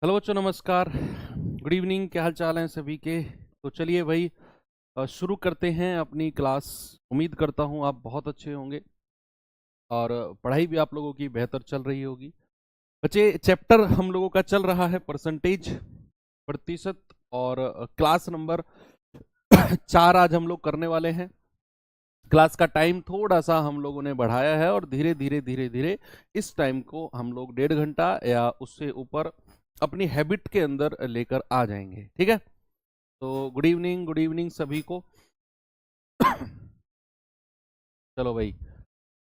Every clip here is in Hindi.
हेलो बच्चों, नमस्कार। Good evening. क्या हाल चाल हैं सभी के? तो चलिए भाई, शुरू करते हैं अपनी क्लास। उम्मीद करता हूँ आप बहुत अच्छे होंगे और पढ़ाई भी आप लोगों की बेहतर चल रही होगी। बच्चे, चैप्टर हम लोगों का चल रहा है परसेंटेज, प्रतिशत, और क्लास नंबर 4 आज हम लोग करने वाले हैं। क्लास का टाइम थोड़ा सा हम लोगों ने बढ़ाया है और धीरे धीरे धीरे धीरे इस टाइम को हम लोग 1.5 घंटा या उससे ऊपर अपनी हैबिट के अंदर लेकर आ जाएंगे। ठीक है? तो गुड इवनिंग सभी को। चलो भाई,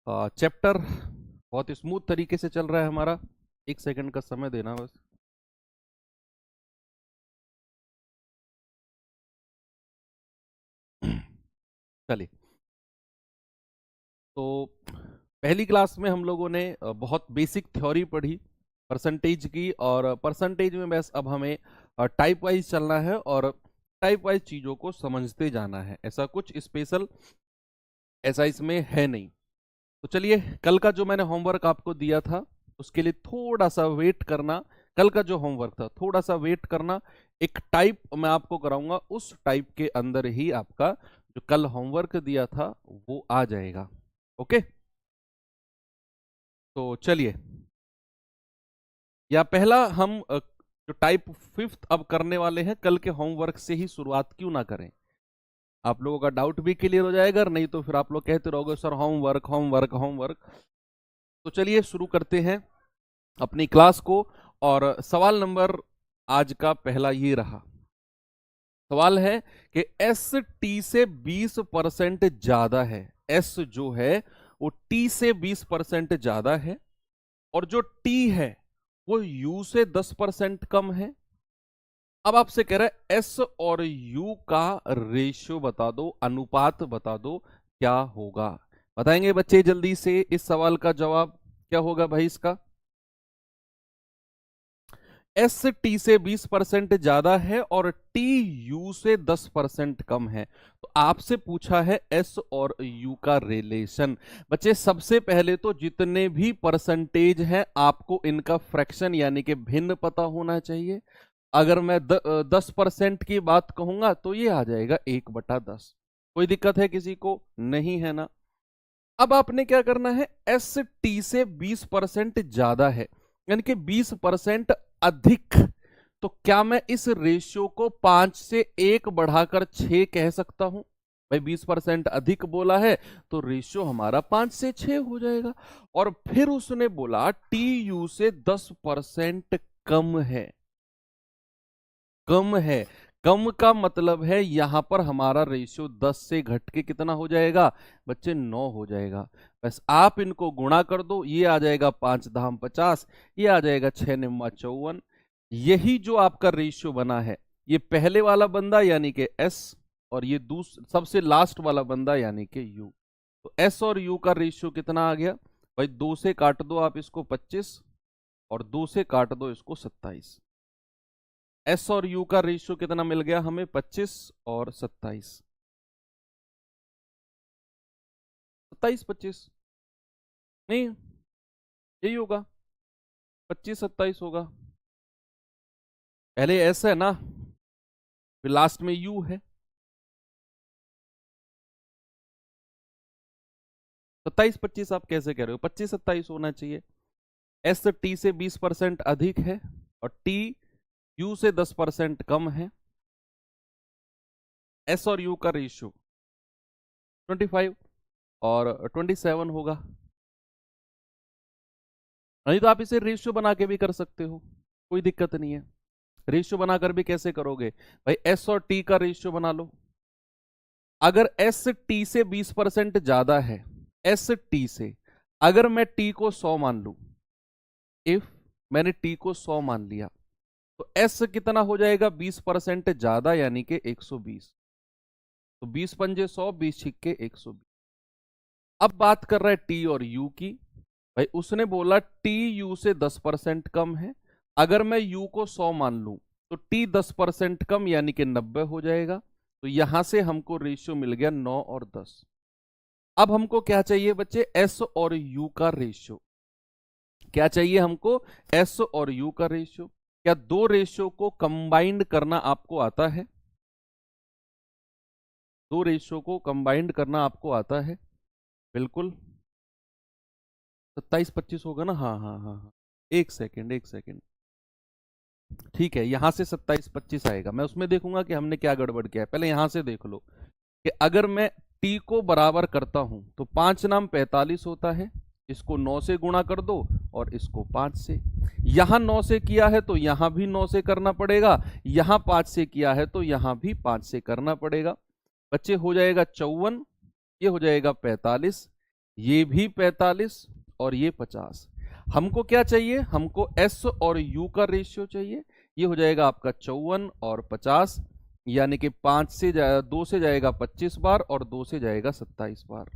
चैप्टर बहुत स्मूथ तरीके से चल रहा है हमारा। 1 सेकंड का समय देना बस। चलिए, तो पहली क्लास में हम लोगों ने बहुत बेसिक थ्योरी पढ़ी परसेंटेज की, और परसेंटेज में बस अब हमें टाइप वाइज चलना है और टाइप वाइज चीज़ों को समझते जाना है। ऐसा कुछ स्पेशल ऐसा इसमें है नहीं। तो चलिए, कल का जो मैंने होमवर्क आपको दिया था उसके लिए थोड़ा सा वेट करना। कल का जो होमवर्क था थोड़ा सा वेट करना। एक टाइप मैं आपको कराऊंगा, उस टाइप के अंदर ही आपका जो कल होमवर्क दिया था वो आ जाएगा। ओके? तो चलिए, या पहला हम जो टाइप फिफ्थ अब करने वाले हैं, कल के होमवर्क से ही शुरुआत क्यों ना करें? आप लोगों का डाउट भी क्लियर हो जाएगा, नहीं तो फिर आप लोग कहते रहोगे सर होमवर्क होमवर्क होमवर्क। तो चलिए शुरू करते हैं अपनी क्लास को। और सवाल नंबर आज का पहला ये रहा। सवाल है कि एस टी से 20% ज्यादा है। एस जो है वो टी से 20% ज्यादा है, और जो टी है वो यू से 10% कम है। अब आपसे कह रहा है एस और यू का रेशियो बता दो, अनुपात बता दो, क्या होगा? बताएंगे बच्चे जल्दी से इस सवाल का जवाब क्या होगा भाई इसका? एस टी से 20% ज्यादा है और टी यू से 10% कम है। तो आपसे पूछा है एस और यू का रिलेशन। बच्चे, सबसे पहले तो जितने भी परसेंटेज हैं आपको इनका फ्रैक्शन यानी कि भिन्न पता होना चाहिए। अगर मैं 10% की बात कहूंगा तो ये आ जाएगा 1/10। कोई दिक्कत है किसी को? नहीं है ना? अब आपने क्या करना है, एस टी से 20% ज्यादा है यानी कि 20% अधिक। तो क्या मैं इस रेशियो को 5 से 1 बढ़ाकर 6 कह सकता हूं? भाई 20% अधिक बोला है तो रेशियो हमारा 5 से 6 हो जाएगा। और फिर उसने बोला टी यू से 10% कम है। कम है, कम का मतलब है यहां पर हमारा रेशियो 10 से घट के कितना हो जाएगा बच्चे? 9 हो जाएगा। बस आप इनको गुणा कर दो, ये आ जाएगा 5 धाम 50, ये आ जाएगा 6 निम्मा 54। यही जो आपका रेशियो बना है, ये पहले वाला बंदा यानी कि एस, और ये सबसे लास्ट वाला बंदा यानी कि यू। तो एस और यू का रेशियो कितना आ गया भाई? 2 से काट दो आप इसको 25, और 2 से काट दो इसको 27। एस और यू का रेशियो कितना मिल गया हमें? 25 और 27। 27 25 नहीं, यही होगा, 25 27 होगा। पहले एस है ना, फिर लास्ट में यू है। 27 25 आप कैसे कह रहे हो? 25 27 होना चाहिए। एस टी से 20% अधिक है और टी यू से 10% कम है। एस और यू का रेशियो 25 और 27 होगा। नहीं तो आप इसे रेशियो बना के भी कर सकते हो, कोई दिक्कत नहीं है। रेशियो बनाकर भी कैसे करोगे भाई? एस और टी का रेशियो बना लो। अगर एस टी से 20% ज्यादा है, एस टी से, अगर मैं टी को 100 मान लू, इफ मैंने टी को 100 मान लिया, तो एस कितना हो जाएगा? 20% ज्यादा यानी कि 120। तो 20 पंजे 100, 20 छिक्के 120। अब बात कर रहा है टी और यू की। भाई उसने बोला टी यू से 10% कम है। अगर मैं यू को 100 मान लूं तो टी 10% कम यानी कि 90 हो जाएगा। तो यहां से हमको रेशियो मिल गया 9 और 10। अब हमको क्या चाहिए बच्चे? एस और यू का रेशियो। क्या चाहिए हमको? एस और यू का रेशियो। क्या दो रेशियो को कंबाइंड करना आपको आता है? दो रेशियो को कंबाइंड करना आपको आता है? बिल्कुल। 27-25 होगा ना? हाँ हाँ हाँ हाँ। एक सेकेंड, एक सेकेंड। ठीक है, यहां से 27-25 आएगा। मैं उसमें देखूंगा कि हमने क्या गड़बड़ किया है। पहले यहां से देख लो कि अगर मैं टी को बराबर करता हूं तो 5 नाम 45 होता है। इसको 9 से गुणा कर दो और इसको 5 से। यहां 9 से किया है तो यहां भी 9 से करना पड़ेगा, यहां 5 से किया है तो यहां भी 5 से करना पड़ेगा। बच्चे हो जाएगा 54, ये हो जाएगा 45, ये भी 45 और ये 50। हमको क्या चाहिए? हमको एस और यू का रेशियो चाहिए। ये हो जाएगा आपका 54 और 50, यानी कि 2 से जाएगा 25 बार और 2 से जाएगा 27 बार।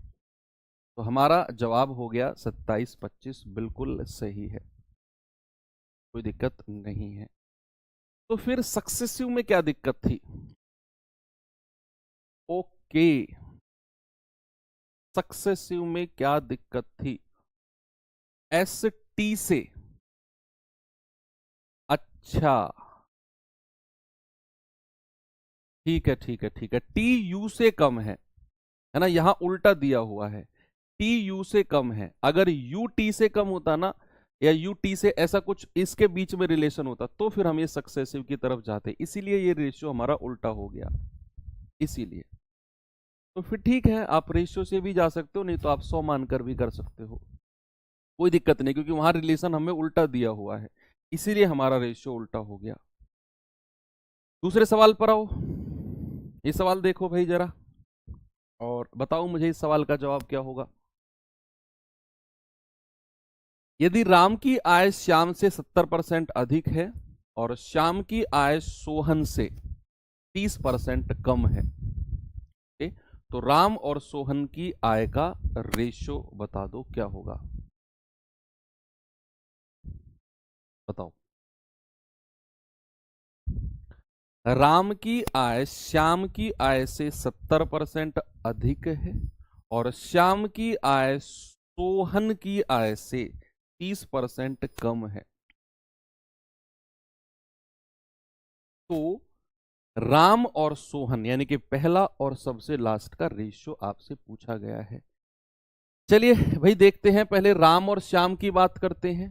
तो हमारा जवाब हो गया 27-25, बिल्कुल सही है, कोई दिक्कत नहीं है। तो फिर सक्सेसिव में क्या दिक्कत थी? ओके, सक्सेसिव में क्या दिक्कत थी? एस टी से, अच्छा ठीक है ठीक है ठीक है, टी यू से कम है ना? यहां उल्टा दिया हुआ है, टी यू से कम है। अगर यू टी से कम होता ना, या यू टी से ऐसा कुछ इसके बीच में रिलेशन होता, तो फिर हम ये सक्सेसिव की तरफ जाते। इसीलिए ये रेशियो हमारा उल्टा हो गया, इसीलिए। तो फिर ठीक है, आप रेशियो से भी जा सकते हो, नहीं तो आप 100 मानकर भी कर सकते हो, कोई दिक्कत नहीं, क्योंकि वहां रिलेशन हमें उल्टा दिया हुआ है, इसीलिए हमारा रेशियो उल्टा हो गया। दूसरे सवाल पर आओ। ये सवाल देखो भाई जरा, और बताओ मुझे इस सवाल का जवाब क्या होगा। यदि राम की आय श्याम से 70% अधिक है और श्याम की आय सोहन से 30% कम है, तो राम और सोहन की आय का रेशो बता दो, क्या होगा? बताओ। राम की आय श्याम की आय से 70% अधिक है और श्याम की आय सोहन की आय से 30% कम है। तो राम और सोहन यानी कि पहला और सबसे लास्ट का रेशियो आपसे पूछा गया है। चलिए भाई देखते हैं, पहले राम और श्याम की बात करते हैं।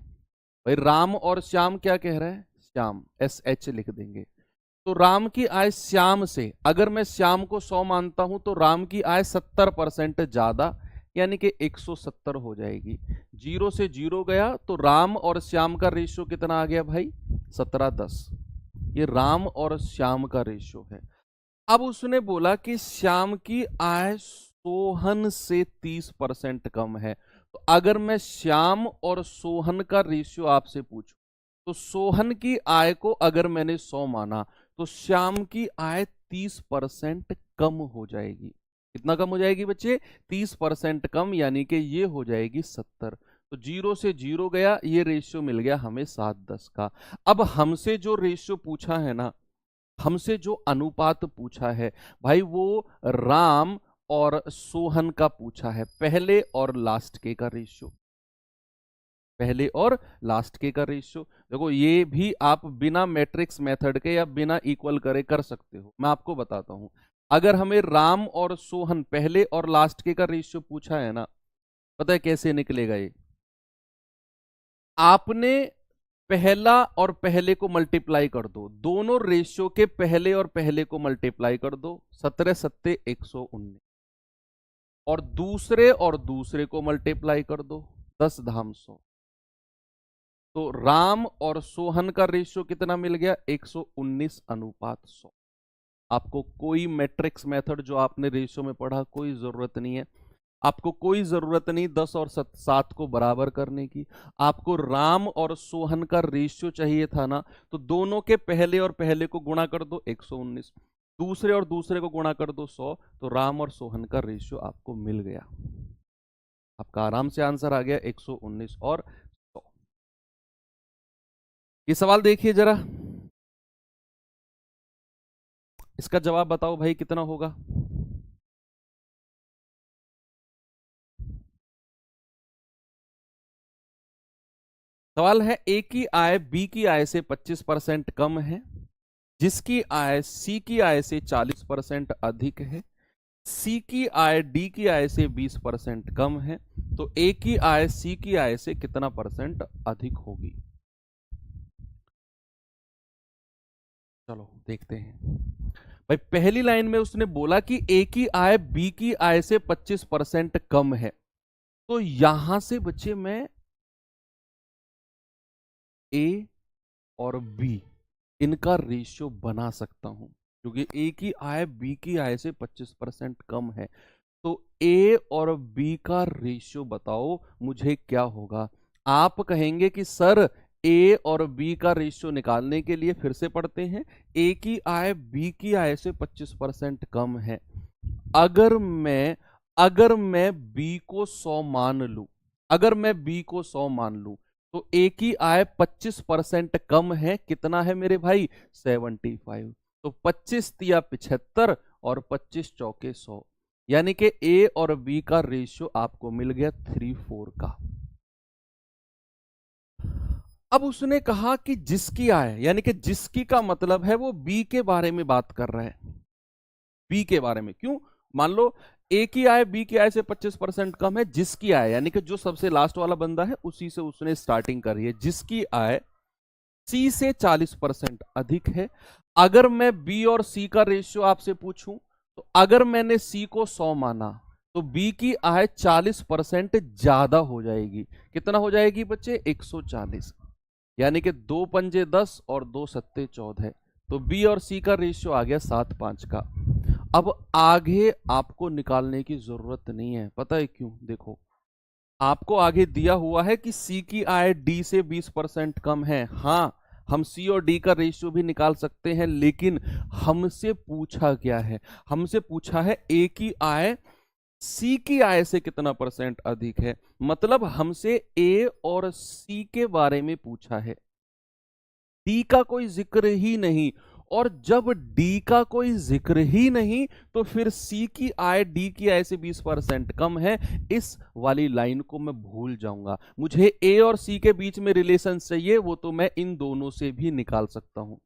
भाई राम और श्याम क्या कह रहा है? श्याम, एस एच लिख देंगे। तो राम की आय श्याम से, अगर मैं श्याम को 100 मानता हूं तो राम की आय 70% ज्यादा, यानी कि 170 हो जाएगी। 0 से 0 गया तो राम और श्याम का रेशियो कितना आ गया भाई? 17-10। ये राम और श्याम का रेशियो है। अब उसने बोला कि श्याम की आय सोहन से 30% कम है। तो अगर मैं श्याम और सोहन का रेशियो आपसे पूछूं, तो सोहन की आय को अगर मैंने 100 माना तो श्याम की आय 30% कम हो जाएगी। कितना कम हो जाएगी बच्चे? 30% कम, यानी कि ये हो जाएगी 70। तो 0 से 0 गया, ये रेशियो मिल गया हमें 7-10 का। अब हमसे जो रेशियो पूछा है ना, हमसे जो अनुपात पूछा है भाई, वो राम और सोहन का पूछा है, पहले और लास्ट के का रेशियो, पहले और लास्ट के का रेशियो। देखो ये भी आप बिना मैट्रिक्स मेथड के या बिना इक्वल करे कर सकते हो। मैं आपको बताता हूं, अगर हमें राम और सोहन पहले और लास्ट के का रेशियो पूछा है ना, पता है कैसे निकलेगा ये? आपने पहला और पहले को मल्टीप्लाई कर दो, दोनों रेशियो के पहले और पहले को मल्टीप्लाई कर दो, 17 सत्ते 119, और दूसरे को मल्टीप्लाई कर दो, 10 धाम 100। तो राम और सोहन का रेशियो कितना मिल गया? 119:100। आपको कोई मैट्रिक्स मेथड जो आपने रेशियो में पढ़ा, कोई जरूरत नहीं है। आपको कोई जरूरत नहीं 10 और 7 को बराबर करने की। आपको राम और सोहन का रेशियो चाहिए था ना, तो दोनों के पहले और पहले को गुणा कर दो 119, दूसरे और दूसरे को गुणा कर दो 100, तो राम और सोहन का रेशियो आपको मिल गया। आपका आराम से आंसर आ गया 119 और 100। ये सवाल देखिए जरा, इसका जवाब बताओ भाई कितना होगा? सवाल है ए की आय बी की आय से 25% कम है, जिसकी आय सी की आय से 40% अधिक है, सी की आय डी की आय से 20% कम है, तो ए की आय सी की आय से कितना परसेंट अधिक होगी? चलो देखते हैं। भाई पहली लाइन में उसने बोला कि ए की आय बी की आय से 25% कम है, तो यहां से बच्चे मैं ए और बी इनका रेशियो बना सकता हूं, क्योंकि ए की आय बी की आय से 25% कम है। तो ए और बी का रेशियो बताओ मुझे क्या होगा? आप कहेंगे कि सर ए और बी का रेशियो निकालने के लिए फिर से पढ़ते हैं। ए की आय बी की आय से 25% कम है। अगर मैं बी को 100 मान लूं, अगर मैं बी को 100 मान लूं, तो ए की आय 25% कम है। कितना है मेरे भाई? 75। तो 25 तिया 75 और 25 चौके 100, यानी कि ए और बी का रेशियो आपको मिल गया 3:4 का। अब उसने कहा कि जिसकी आय, यानी कि जिसकी का मतलब है वो बी के बारे में बात कर रहा है। बी के बारे में क्यों? मान लो ए की आय बी की आय से 25% कम है, जिसकी आय यानी कि जो सबसे लास्ट वाला बंदा है उसी से उसने स्टार्टिंग करी है, जिसकी आय सी से 40% अधिक है। अगर मैं बी और सी का रेशियो आपसे पूछूं, तो अगर मैंने सी को 100 माना तो बी की आय 40% ज्यादा हो जाएगी। कितना हो जाएगी बच्चे? 140। यानी कि 2 पंजे 10 और 2 सत्ते 14, तो बी और सी का रेशियो आ गया 7:5 का। अब आगे आपको निकालने की जरूरत नहीं है, पता है क्यों? देखो आपको आगे दिया हुआ है कि सी की आय डी से 20% कम है। हाँ, हम सी और डी का रेशियो भी निकाल सकते हैं, लेकिन हमसे पूछा क्या है? हमसे पूछा है ए की आय सी की आय से कितना परसेंट अधिक है। मतलब हमसे ए और सी के बारे में पूछा है, डी का कोई जिक्र ही नहीं। और जब डी का कोई जिक्र ही नहीं, तो फिर सी की आय डी की आय से 20% कम है। इस वाली लाइन को मैं भूल जाऊंगा। मुझे ए और सी के बीच में रिलेशन चाहिए, वो तो मैं इन दोनों से भी निकाल सकता हूं।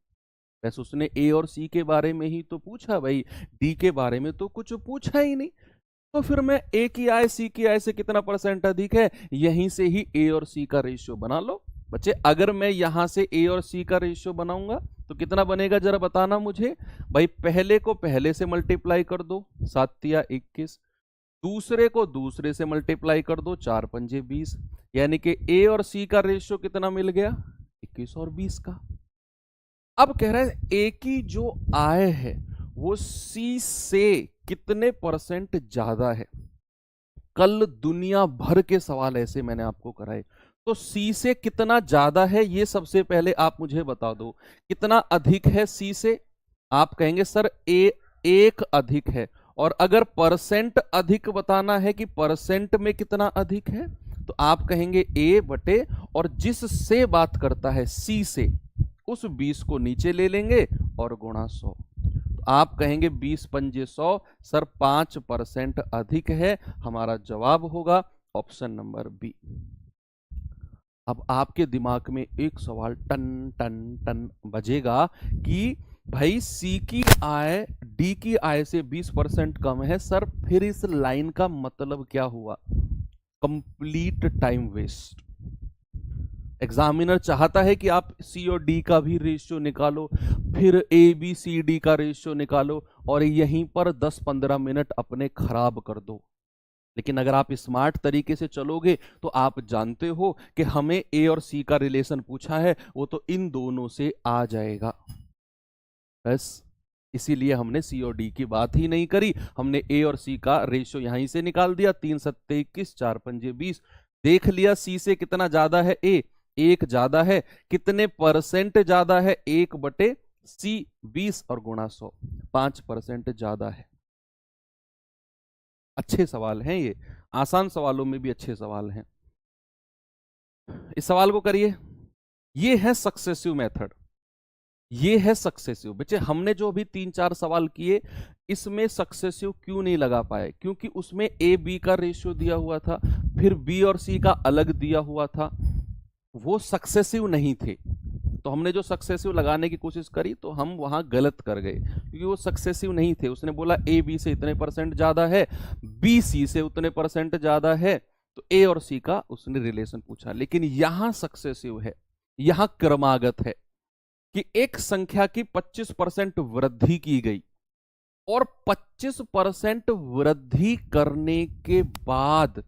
वैसे उसने ए और सी के बारे में ही तो पूछा भाई, डी के बारे में तो कुछ पूछा ही नहीं। तो फिर मैं ए की आय सी की आय से कितना परसेंट अधिक है, यहीं से ही ए और सी का रेशियो बना लो। बच्चे अगर मैं यहां से ए और सी का रेशियो बनाऊंगा तो कितना बनेगा जरा बताना मुझे। भाई पहले को पहले से मल्टीप्लाई कर दो, 7×21। दूसरे को दूसरे से मल्टीप्लाई कर दो, 4 पंजे 20। यानी कि ए और सी का रेशियो कितना मिल गया? 21 और 20 का। अब कह रहा है ए की जो आय है वो सी से कितने परसेंट ज्यादा है। कल दुनिया भर के सवाल ऐसे मैंने आपको कराए, तो सी से कितना ज्यादा है ये सबसे पहले आप मुझे बता दो। कितना अधिक है सी से? आप कहेंगे सर ए 1 अधिक है। और अगर परसेंट अधिक बताना है कि परसेंट में कितना अधिक है, तो आप कहेंगे ए बटे, और जिससे बात करता है सी से, उस 20 को नीचे ले लेंगे और गुणा 100। तो आप कहेंगे 20 पंजे 100, सर 5% अधिक है। हमारा जवाब होगा ऑप्शन नंबर बी। अब आपके दिमाग में एक सवाल टन टन टन बजेगा कि भाई सी की आय डी की आय से 20% कम है, सर फिर इस लाइन का मतलब क्या हुआ? Complete time waste. एग्जामिनर चाहता है कि आप सी और डी का भी रेशियो निकालो, फिर ए बी सी डी का रेशियो निकालो, और यहीं पर 10-15 मिनट अपने खराब कर दो। लेकिन अगर आप स्मार्ट तरीके से चलोगे तो आप जानते हो कि हमें ए और सी का रिलेशन पूछा है, वो तो इन दोनों से आ जाएगा। बस इसीलिए हमने सी और डी की बात ही नहीं करी, हमने ए और सी का रेशियो यहीं से निकाल दिया। 3 सत्ते 21, 4 पंजे 20। देख लिया सी से कितना ज्यादा है ए, 1 ज्यादा है। कितने परसेंट ज्यादा है? 1 बटे सी 20 और गुणा 100, 5% ज्यादा है। अच्छे सवाल हैं ये, आसान सवालों में भी अच्छे सवाल हैं। इस सवाल को करिए। ये है सक्सेसिव मेथड, ये है सक्सेसिव। बच्चे हमने जो अभी 3-4 सवाल किए, इसमें सक्सेसिव क्यों नहीं लगा पाए? क्योंकि उसमें ए बी का रेशियो दिया हुआ था, फिर बी और सी का अलग दिया हुआ था। वो सक्सेसिव नहीं थे। तो हमने जो सक्सेसिव लगाने की कोशिश करी तो हम वहां गलत कर गए, क्योंकि वो सक्सेसिव नहीं थे। उसने बोला ए बी से इतने परसेंट ज्यादा है, बी सी से उतने परसेंट ज्यादा है, तो ए और सी का उसने रिलेशन पूछा। लेकिन यहां सक्सेसिव है, यहां क्रमागत है कि एक संख्या की 25% वृद्धि की गई और 25% वृद्धि करने के बाद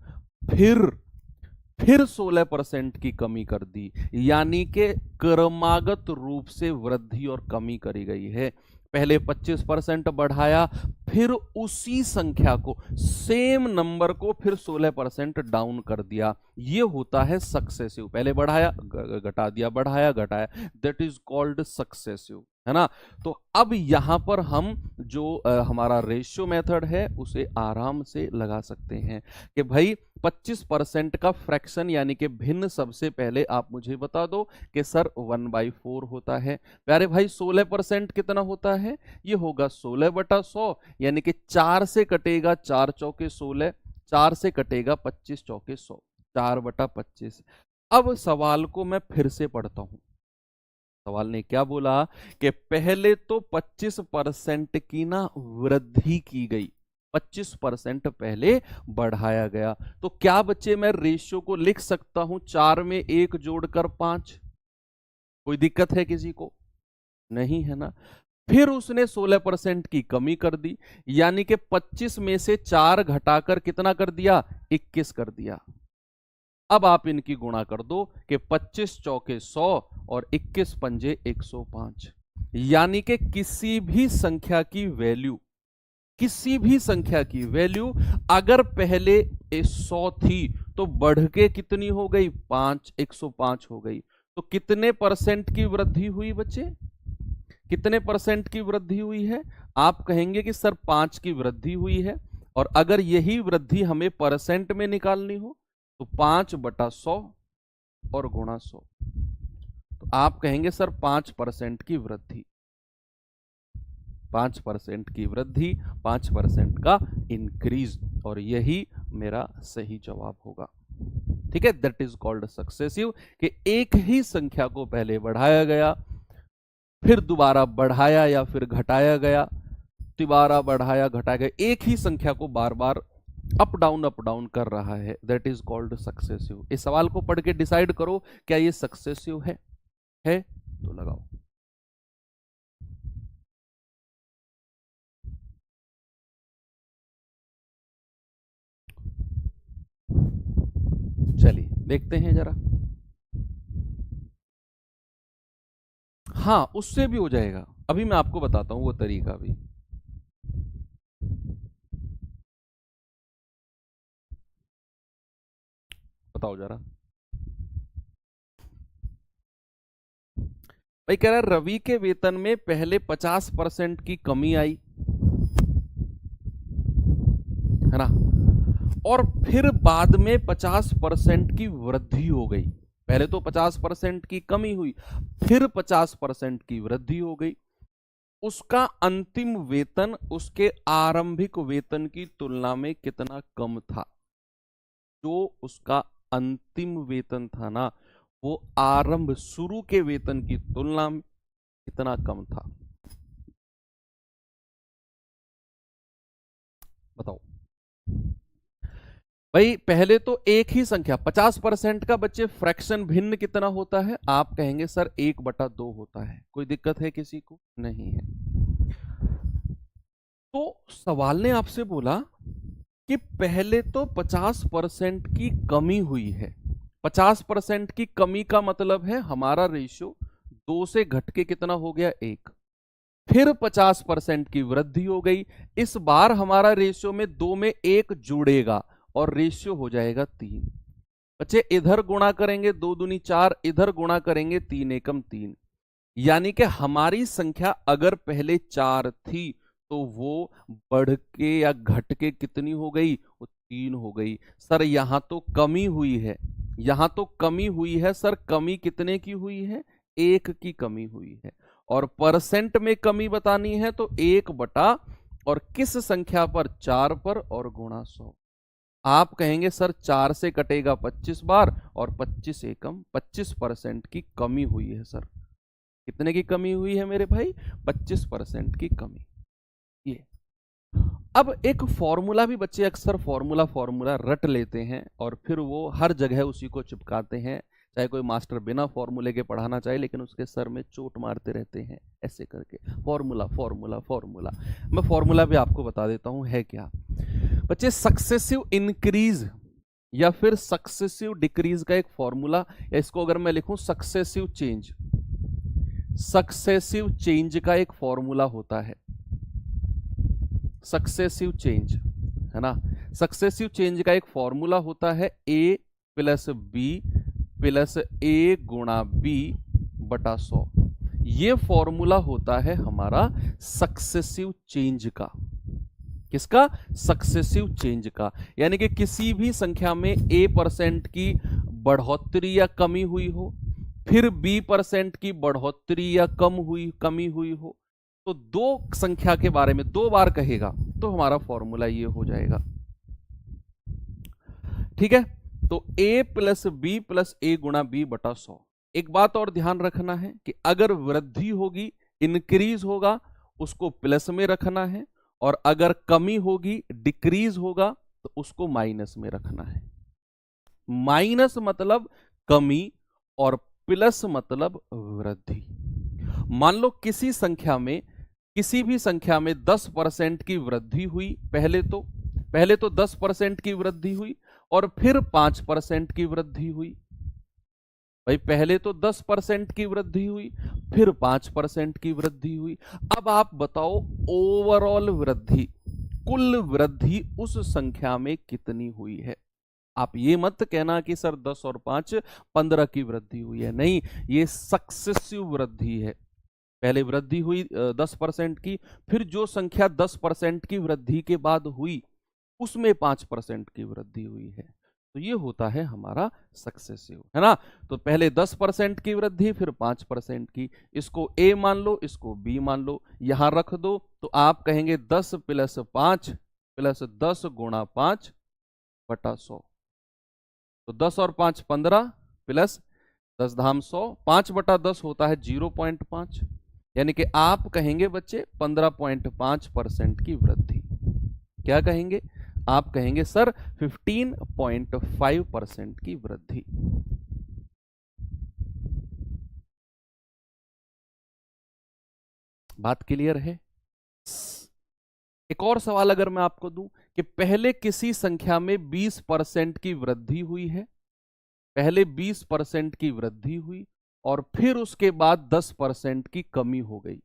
फिर 16% की कमी कर दी, यानी कि क्रमागत रूप से वृद्धि और कमी करी गई है। पहले 25% बढ़ाया, फिर उसी संख्या को, सेम नंबर को फिर 16% डाउन कर दिया। ये होता है सक्सेसिव। पहले बढ़ाया, घटा दिया, बढ़ाया, घटाया, दैट इज कॉल्ड सक्सेसिव, है ना। तो अब यहां पर हम जो हमारा रेशियो मेथड है उसे आराम से लगा सकते हैं कि भाई 25% का फ्रैक्शन यानी कि भिन्न, सबसे पहले आप मुझे बता दो कि सर 1/4 होता है। प्यारे भाई 16% कितना होता है? ये होगा 16/100, यानी कि 4 से कटेगा 4 चौके 16, 4 से कटेगा 25 चौके 100, 4/25। अब सवाल को मैं फिर से पढ़ता हूं। सवाल ने क्या बोला कि पहले तो 25% की ना वृद्धि की गई, 25% पहले बढ़ाया गया। तो क्या बच्चे मैं रेशियो को लिख सकता हूं 4 में 1 जोड़कर 5? कोई दिक्कत है किसी को? नहीं है ना। फिर उसने 16% की कमी कर दी, यानी कि 25 में से 4 घटाकर कितना कर दिया? 21 कर दिया। अब आप इनकी गुणा कर दो कि 25 चौके 100 और 21 पंजे 105, यानी कि किसी भी संख्या की वैल्यू, किसी भी संख्या की वैल्यू अगर पहले 100 थी तो बढ़ के कितनी हो गई? 5, 105 हो गई। तो कितने परसेंट की वृद्धि हुई बच्चे? कितने परसेंट की वृद्धि हुई है? आप कहेंगे कि सर 5 की वृद्धि हुई है, और अगर यही वृद्धि हमें परसेंट में निकालनी हो तो 5/100 और गुणा 100। तो आप कहेंगे सर 5% की वृद्धि, 5% की वृद्धि, 5% का इंक्रीज, और यही मेरा सही जवाब होगा। ठीक है, दैट इज कॉल्ड सक्सेसिव, कि एक ही संख्या को पहले बढ़ाया गया, फिर दोबारा बढ़ाया या फिर घटाया गया, दोबारा बढ़ाया घटाया गया, एक ही संख्या को बार बार अप डाउन कर रहा है, दैट इज कॉल्ड सक्सेसिव। इस सवाल को पढ़ के डिसाइड करो क्या ये सक्सेसिव है तो लगाओ। चलिए देखते हैं जरा। हाँ, उससे भी हो जाएगा, अभी मैं आपको बताता हूं वो तरीका भी। बताओ जरा। भाई कह रहा है रवि के वेतन में पहले 50% की कमी आई, है ना, और फिर बाद में 50% की वृद्धि हो गई। पहले तो 50% की कमी हुई, फिर 50% की वृद्धि हो गई। उसका अंतिम वेतन उसके आरंभिक वेतन की तुलना में कितना कम था? जो उसका अंतिम वेतन था ना, वो आरंभ शुरू के वेतन की तुलना में कितना कम था? बताओ भाई। पहले तो एक ही संख्या 50% का बच्चे फ्रैक्शन भिन्न कितना होता है? आप कहेंगे सर 1/2 होता है। कोई दिक्कत है किसी को? नहीं है। तो सवाल ने आपसे बोला कि पहले तो 50% की कमी हुई है। 50% की कमी का मतलब है हमारा रेशियो 2 से घट के कितना हो गया? 1। फिर 50% की वृद्धि हो गई, इस बार हमारा रेशियो में 2 में 1 जुड़ेगा और रेशियो हो जाएगा 3। बच्चे इधर गुणा करेंगे 2 दूनी 4, इधर गुणा करेंगे 3 एकम 3, यानी कि हमारी संख्या अगर पहले 4 थी तो वो बढ़ के या घट के कितनी हो गई? वो 3 हो गई। सर यहां तो कमी हुई है, यहां तो कमी हुई है सर। कमी कितने की हुई है? 1 की कमी हुई है। और परसेंट में कमी बतानी है तो 1 बटा, और किस संख्या पर? 4 पर, और गुणा 100। आप कहेंगे सर 4 से कटेगा 25 बार और 25 एकम 25% की कमी हुई है सर। कितने की कमी हुई है मेरे भाई? 25% की कमी। ये अब एक फॉर्मूला भी बच्चे अक्सर फॉर्मूला रट लेते हैं और फिर वो हर जगह उसी को चिपकाते हैं, चाहे कोई मास्टर बिना फॉर्मूले के पढ़ाना चाहे लेकिन उसके सर में चोट मारते रहते हैं ऐसे करके, फॉर्मूला फॉर्मूला फॉर्मूला। मैं फॉर्मूला भी आपको बता देता हूं है क्या बच्चे। सक्सेसिव इंक्रीज या फिर सक्सेसिव डिक्रीज का एक फॉर्मूला, या इसको अगर मैं लिखूं सक्सेसिव चेंज का एक फॉर्मूला होता है। सक्सेसिव चेंज है ना, सक्सेसिव चेंज का एक फॉर्मूला होता है a plus B plus a गुणा बी बटा 100। ये फॉर्मूला होता है हमारा सक्सेसिव चेंज का। किसका? सक्सेसिव चेंज का। यानी कि किसी भी संख्या में a% की बढ़ोतरी या कमी हुई हो, फिर b% की बढ़ोतरी या कमी हुई हो, तो दो संख्या के बारे में 2 बार कहेगा तो हमारा फॉर्मूला ये हो जाएगा। ठीक है, तो a plus B plus a गुणा बी बटा 100। एक बात और ध्यान रखना है कि अगर वृद्धि होगी, इंक्रीज होगा, उसको प्लस में रखना है, और अगर कमी होगी, डिक्रीज होगा, तो उसको माइनस में रखना है। माइनस मतलब कमी और प्लस मतलब वृद्धि। मान लो किसी भी संख्या में 10% की वृद्धि हुई, पहले तो 10% की वृद्धि हुई और फिर 5% की वृद्धि हुई। भाई पहले तो 10% की वृद्धि हुई, फिर 5% की वृद्धि हुई। अब आप बताओ ओवरऑल वृद्धि, कुल वृद्धि उस संख्या में कितनी हुई है। आप ये मत कहना कि सर 10 और 5 15 की वृद्धि हुई है, नहीं, ये सक्सेसिव वृद्धि है। पहले वृद्धि हुई 10% की, फिर जो संख्या 10% की वृद्धि के बाद हुई उसमें 5% की वृद्धि हुई है, तो ये होता है हमारा सक्सेसिव, है ना। तो पहले 10% की वृद्धि, फिर 5% की। इसको a मान लो, इसको b मान लो, यहां रख दो, तो आप कहेंगे 10 प्लस 5 प्लस 10 गुणा 5 बटा 100। तो 10 और 5 15 प्लस 10 धाम 100, 5 बटा 10 होता है 0.5, यानी कि आप कहेंगे बच्चे 15.5% की वृद्धि। क्या कहेंगे? आप कहेंगे सर 15.5% की वृद्धि। बात क्लियर है? एक और सवाल अगर मैं आपको दूं कि पहले किसी संख्या में 20% की वृद्धि हुई है, पहले 20% की वृद्धि हुई और फिर उसके बाद 10% की कमी हो गई।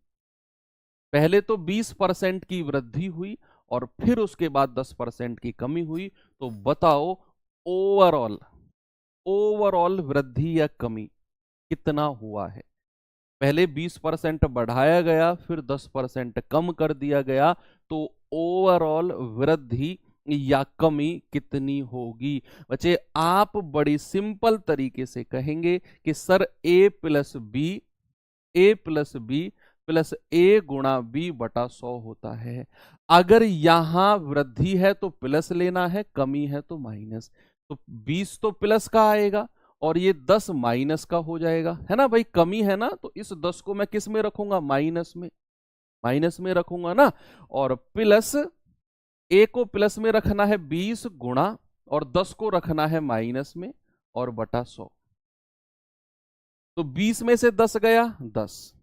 पहले तो 20% की वृद्धि हुई और फिर उसके बाद 10% की कमी हुई, तो बताओ ओवरऑल वृद्धि या कमी कितना हुआ है। पहले 20% बढ़ाया गया, फिर 10% कम कर दिया गया, तो ओवरऑल वृद्धि या कमी कितनी होगी। बच्चे आप बड़ी सिंपल तरीके से कहेंगे कि sir a plus B plus a गुणा b बटा 100 होता है। अगर यहां वृद्धि है तो प्लस लेना है, कमी है तो माइनस। तो 20 तो प्लस का आएगा और ये 10 माइनस का हो जाएगा, है ना भाई। कमी है ना, तो इस 10 को मैं किस में रखूंगा? माइनस में रखूंगा ना। और प्लस a को प्लस में रखना है 20 गुणा, और 10 को रखना है माइनस में, और बटा 100। तो 20 में से 10 गया 10,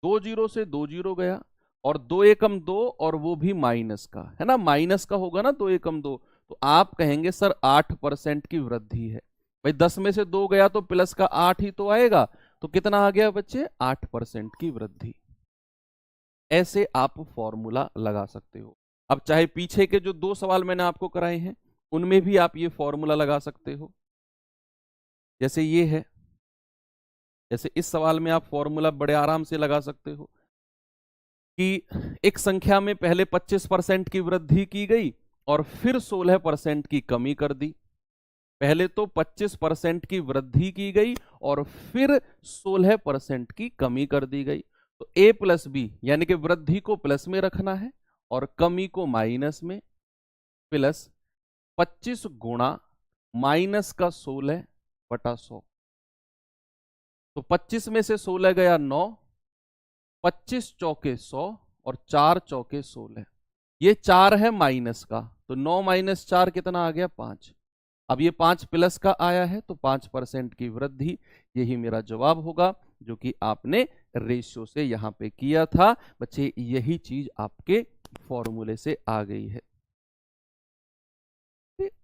2 जीरो से 2 जीरो गया, और 2 एकम 2, और वो भी माइनस का, है ना, माइनस का होगा ना 2 एकम 2। तो आप कहेंगे सर 8% की वृद्धि है। भाई 10 में से 2 गया तो प्लस का 8 ही तो आएगा, तो कितना आ गया बच्चे? 8% की वृद्धि। ऐसे आप फॉर्मूला लगा सकते हो। अब चाहे पीछे के जो 2 सवाल मैंने आपको कराए हैं उनमें भी आप ये फॉर्मूला लगा सकते हो। जैसे ये है, जैसे इस सवाल में आप फॉर्मूला बड़े आराम से लगा सकते हो कि एक संख्या में पहले 25% की वृद्धि की गई और फिर 16% की कमी कर दी। पहले तो 25% की वृद्धि की गई और फिर 16% की कमी कर दी गई। तो a प्लस बी यानी कि वृद्धि को प्लस में रखना है और कमी को माइनस में, प्लस 25 गुणा माइनस का 16/100। तो 25 में से 16 गया 9, 25 चौके 100 और 4 चौके 16। ये 4 है माइनस का, तो 9 माइनस 4 कितना आ गया 5। अब ये 5 प्लस का आया है तो 5% की वृद्धि, यही मेरा जवाब होगा, जो कि आपने रेशियो से यहां पे किया था। बच्चे यही चीज आपके फॉर्मूले से आ गई है।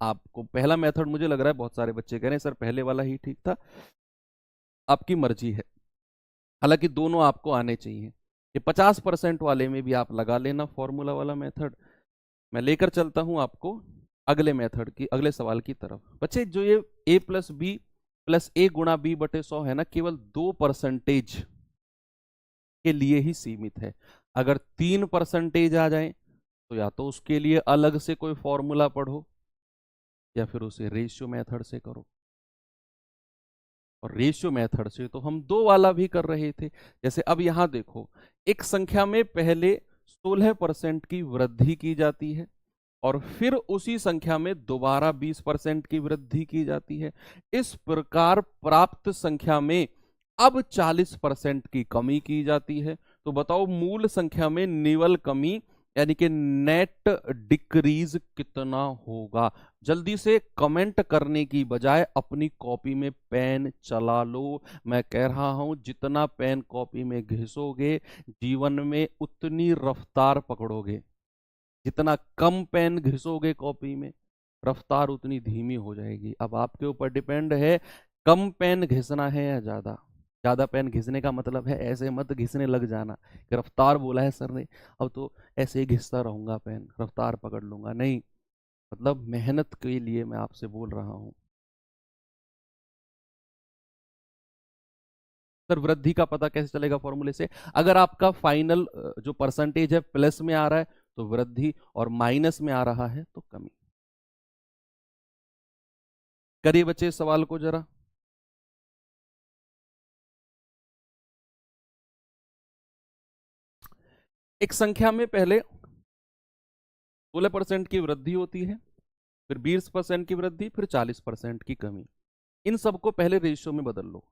आपको पहला मेथड मुझे लग रहा है बहुत सारे बच्चे कह रहे हैं सर पहले वाला ही ठीक था, आपकी मर्जी है। हालांकि दोनों आपको आने चाहिए। ये 50% वाले में भी आप लगा लेना फॉर्मूला वाला मेथड। मैं लेकर चलता हूं आपको अगले मेथड की, अगले सवाल की तरफ। बच्चे जो ये a प्लस बी प्लस ए गुणा बी बटे 100 है ना, केवल 2% के लिए ही सीमित है। अगर 3% आ जाए तो या तो उसके लिए अलग से कोई फॉर्मूला पढ़ो या फिर उसे रेशियो मेथड से करो। और रेशियो मेथड से तो हम 2 वाला भी कर रहे थे। जैसे अब यहां देखो, एक संख्या में पहले 16% की वृद्धि की जाती है और फिर उसी संख्या में दोबारा 20% की वृद्धि की जाती है। इस प्रकार प्राप्त संख्या में अब 40% की कमी की जाती है। तो बताओ मूल संख्या में निवल कमी यानी कि नेट डिक्रीज कितना होगा। जल्दी से कमेंट करने की बजाय अपनी कॉपी में पेन चला लो। मैं कह रहा हूं जितना पेन कॉपी में घिसोगे जीवन में उतनी रफ्तार पकड़ोगे। जितना कम पेन घिसोगे कॉपी में रफ्तार उतनी धीमी हो जाएगी। अब आपके ऊपर डिपेंड है कम पेन घिसना है या ज्यादा। ज्यादा पेन घिसने का मतलब है ऐसे मत घिसने लग जाना कि रफ्तार बोला है सर ने अब तो ऐसे ही घिसता रहूंगा पेन रफ्तार पकड़ लूंगा, नहीं। मतलब मेहनत के लिए मैं आपसे बोल रहा हूं। सर वृद्धि का पता कैसे चलेगा फॉर्मूले से? अगर आपका फाइनल जो परसेंटेज है प्लस में आ रहा है तो वृद्धि और माइनस में आ रहा है तो कमी। करिए बच्चे सवाल को जरा। एक संख्या में पहले 16% की वृद्धि होती है, फिर 20% की वृद्धि, फिर 40% की कमी। इन सबको पहले रेशियो में बदल लो।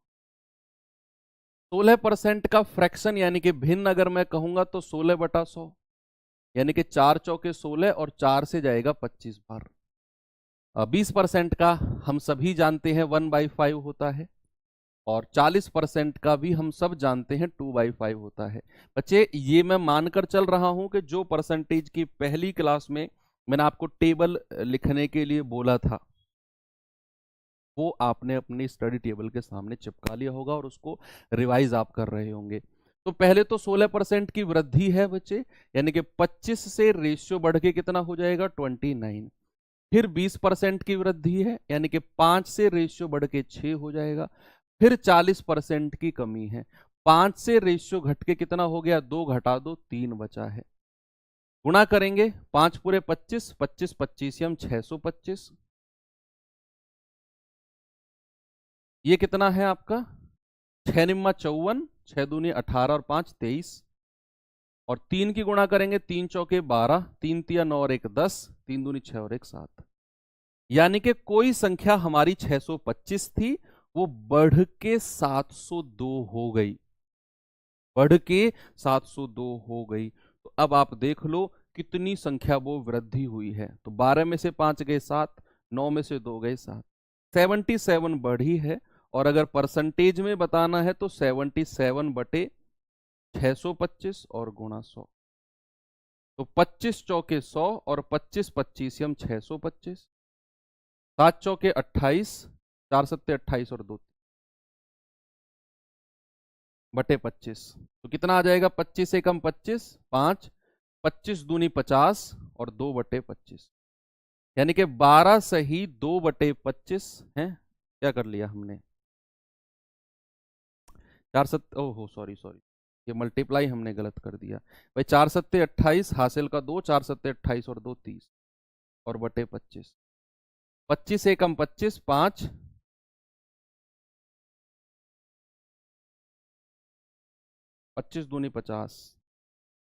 16% का फ्रैक्शन यानी कि भिन्न अगर मैं कहूंगा तो 16/100 यानी कि 4 चौके 16 और 4 से जाएगा 25 बार। 20% का हम सभी जानते हैं 1/5 होता है और 40% का भी हम सब जानते हैं 2/5 होता है। बच्चे ये मैं मानकर चल रहा हूं कि जो परसेंटेज की पहली क्लास में मैंने आपको टेबल लिखने के लिए बोला था वो आपने अपनी स्टडी टेबल के सामने चिपका लिया होगा और उसको रिवाइज आप कर रहे होंगे। तो पहले तो 16% की वृद्धि है बच्चे, यानी कि 25 से रेशियो बढ़ के कितना हो जाएगा 29। फिर 20% की वृद्धि है यानी कि 5 से रेशियो बढ़ के 6 हो जाएगा। फिर 40% की कमी है, 5 से रेशियो घट के कितना हो गया 2 घटा दो 3 बचा है। गुणा करेंगे 5 पूरे 25, 25 25 625। ये कितना है आपका 6 निम्मा 54, 6 दूनी 18 और 5 23। और 3 की गुणा करेंगे 3 चौके 12, 3 तिया 9 और 1 10, 3 दूनी 6 और 1 7। यानी कि कोई संख्या हमारी 625 थी वो बढ़ के 702 हो गई, बढ़ के 702 हो गई। तो अब आप देख लो कितनी संख्या वो वृद्धि हुई है। तो 12 में से 5 गए 7, 9 में से 2 गए 7, 77 बढ़ी है। और अगर परसेंटेज में बताना है तो 77/625 और गुणा 100। तो 25 चौके 100 और 25 25 625, 7 चौके 28, 4 सत्ते 28 और 2 बटे 25। तो कितना आ जाएगा 25 से कम 25 5, 25 दूनी 50 और 2/25। यानी कि 12 सही 2/25 है। क्या कर लिया हमने 4 सत्ते, ओहो सॉरी सॉरी, ये मल्टीप्लाई हमने गलत कर दिया भाई। 4 सत्ते 28 हासिल का 2, 4 सत्ते 28 और 2 30 और बटे 25। 25 से कम 25 5, 25 दूनी 50,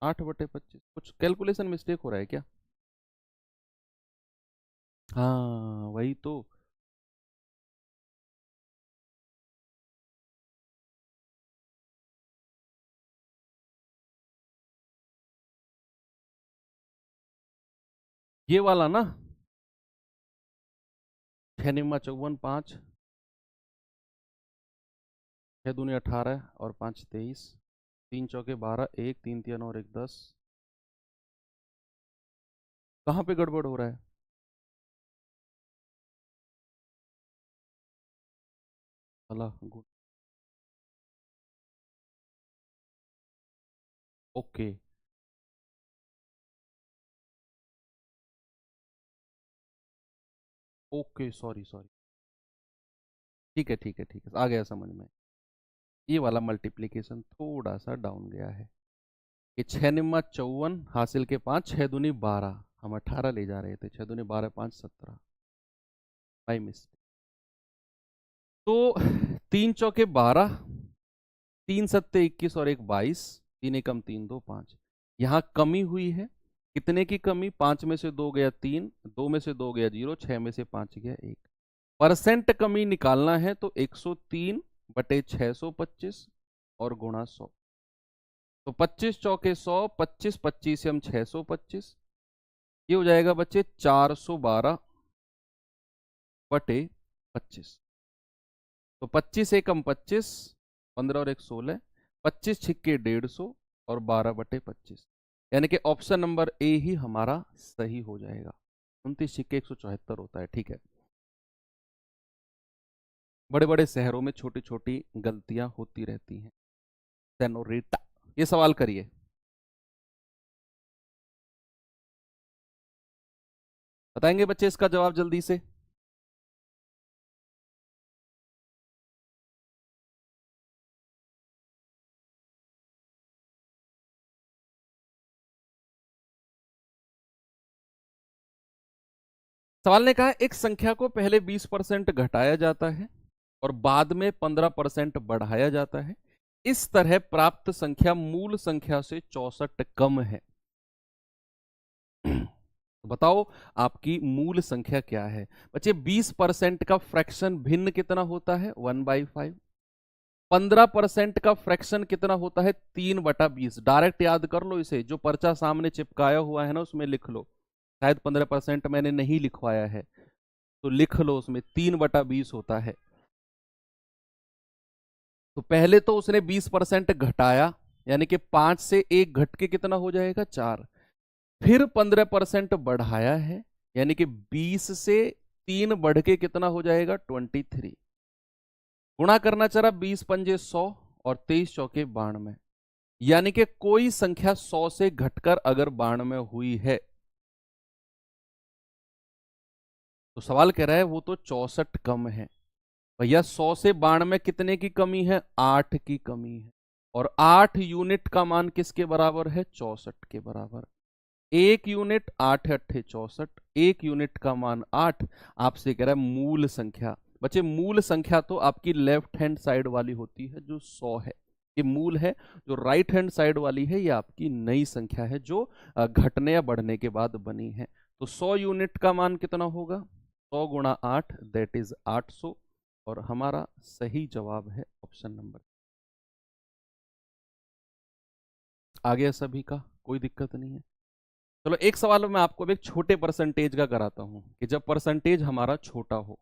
8/25। कुछ कैलकुलेशन मिस्टेक हो रहा है क्या? हाँ वही तो। ये वाला ना, 6 निम्मा 54 5, 6 दूनी 18 और 5 23, 3 चौके 12, 1 3 3 और 1 10। कहाँ पे गड़बड़ हो रहा है? All good. Okay. Okay sorry sorry. ठीक है ठीक है ठीक है, आ गया समझ में। ये वाला मल्टीप्लिकेशन थोड़ा सा डाउन गया है। ये 6 निम्मा 54 हासिल के 5, 6 दूनी 12, हम 18 ले जा रहे थे, 6 दूनी 12 5 17, बाई मिस्टेक। तो 3 चौके 12, 3 सत्ते 21 और 1 22, 3 एकम 3 2 5। यहाँ कमी हुई है। कितने की कमी? 5 में से 2 गया 3, 2 में से 2 गया 0, 6 में से 5 गया 1। परसेंट कमी निकालना है तो 103/625 और गुणा 100। तो 25 चौके 100, 25 25 से हम 625, ये हो जाएगा बच्चे 412/25। तो 25 एकम 25, 15 और 1 16, 25 छिक्के 150 और 12/25। यानी कि ऑप्शन नंबर ए ही हमारा सही हो जाएगा। 29 छिक्के 174 होता है। ठीक है। बड़े बड़े शहरों में छोटी छोटी गलतियां होती रहती हैं। सेनोरिटा, ये सवाल करिए। बताएंगे बच्चे इसका जवाब जल्दी से? सवाल ने कहा एक संख्या को पहले 20% घटाया जाता है और बाद में 15% बढ़ाया जाता है। इस तरह प्राप्त संख्या मूल संख्या से 64 कम है। तो बताओ आपकी मूल संख्या क्या है? बच्चे 20% का फ्रैक्शन भिन्न कितना होता है? 1/5। 15% का फ्रैक्शन कितना होता है? 3/20। डायरेक्ट याद कर लो इसे, जो पर्चा सामने चिपकाया हुआ है ना उसमें लिख लो। शायद 15% मैंने नहीं लिखवाया है, तो लिख लो उसमें 3/20 होता है। तो पहले तो उसने 20% घटाया, यानी कि 5 से 1 घट के कितना हो जाएगा? 4। फिर 15% बढ़ाया है, यानी कि 20 से 3 बढ़ के कितना हो जाएगा? 23। गुणा करना चला, 20 पंजे 100 और 23 चौके 92, यानी कि कोई संख्या 100 से घटकर अगर 92 हुई है तो सवाल कह रहा है वो तो 64 कम है। भैया 100 से 92 कितने की कमी है? 8 की कमी है। और 8 यूनिट का मान किसके बराबर है? 64 के बराबर। 1 यूनिट 8 × 8 = 64, 1 यूनिट का मान 8। आपसे कह रहा है मूल संख्या। बच्चे मूल संख्या तो आपकी लेफ्ट हैंड साइड वाली होती है जो 100 है, ये मूल है। जो राइट हैंड साइड वाली है ये आपकी नई संख्या है जो घटने या बढ़ने के बाद बनी है। तो 100 यूनिट का मान कितना होगा? 100 × 8 दैट इज 800। और हमारा सही जवाब है ऑप्शन नंबर। आ गया सभी का? कोई दिक्कत नहीं है। चलो एक सवाल मैं आपको अब एक छोटे परसेंटेज का कराता हूं कि जब परसेंटेज हमारा छोटा हो।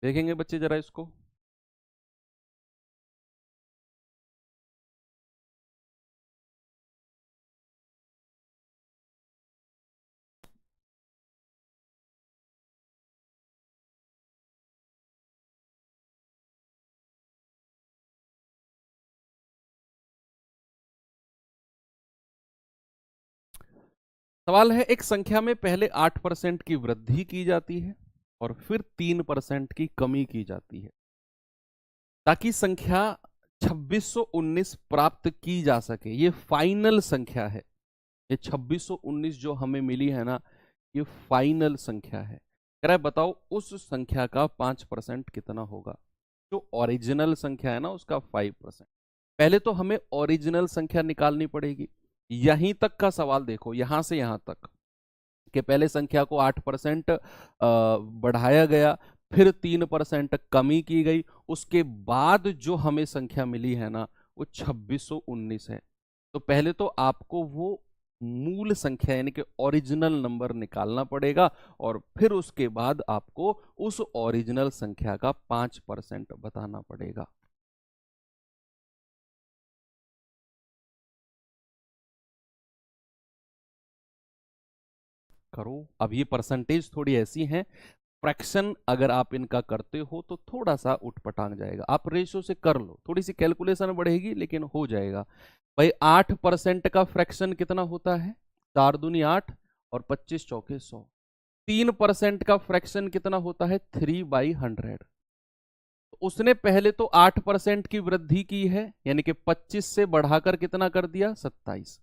देखेंगे बच्चे जरा इसको। सवाल है एक संख्या में पहले 8% की वृद्धि की जाती है और फिर 3% की कमी की जाती है ताकि संख्या 2619 प्राप्त की जा सके। ये फाइनल संख्या है। ये 2619 जो हमें मिली है ना, ये फाइनल संख्या है। कह रहा है बताओ उस संख्या का 5% कितना होगा। जो ओरिजिनल संख्या है ना उसका 5%। पहले तो हमें ओरिजिनल संख्या निकालनी पड़ेगी। यहीं तक का सवाल देखो, यहां से यहां तक कि पहले संख्या को 8% बढ़ाया गया, फिर 3% कमी की गई, उसके बाद जो हमें संख्या मिली है ना वो 2619 है। तो पहले तो आपको वो मूल संख्या यानी कि ओरिजिनल नंबर निकालना पड़ेगा और फिर उसके बाद आपको उस ओरिजिनल संख्या का 5% बताना पड़ेगा। करो। अब ये परसेंटेज थोड़ी ऐसी हैं, फ्रैक्शन अगर आप इनका करते हो तो थोड़ा सा उठपटांग जाएगा। आप रेशो से कर लो, थोड़ी सी कैलकुलेशन बढ़ेगी लेकिन हो जाएगा। भाई 8% का फ्रैक्शन कितना होता है? 4 दूनी 8 और 25 चौके 100। 3% का फ्रैक्शन कितना होता है? 3/100। उसने पहले तो 8% की वृद्धि की है, यानी कि 25 से बढ़ाकर कितना कर दिया? 27।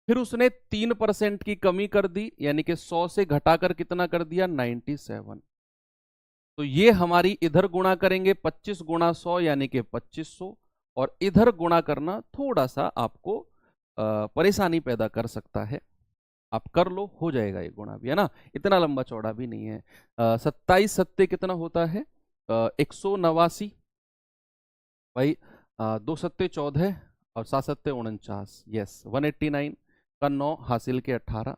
फिर उसने 3% की कमी कर दी, यानी कि 100 से घटाकर कितना कर दिया? 97। तो ये हमारी इधर गुणा करेंगे 25 गुणा 100 यानी कि 2500, और इधर गुणा करना थोड़ा सा आपको परेशानी पैदा कर सकता है। आप कर लो, हो जाएगा ये गुणा भी, है ना, इतना लंबा चौड़ा भी नहीं है। 27 सत्ते कितना होता है? 189। भाई 2 सत्ते 14 और 7 सत्ते 49, यस 189 का 9 हासिल के 18।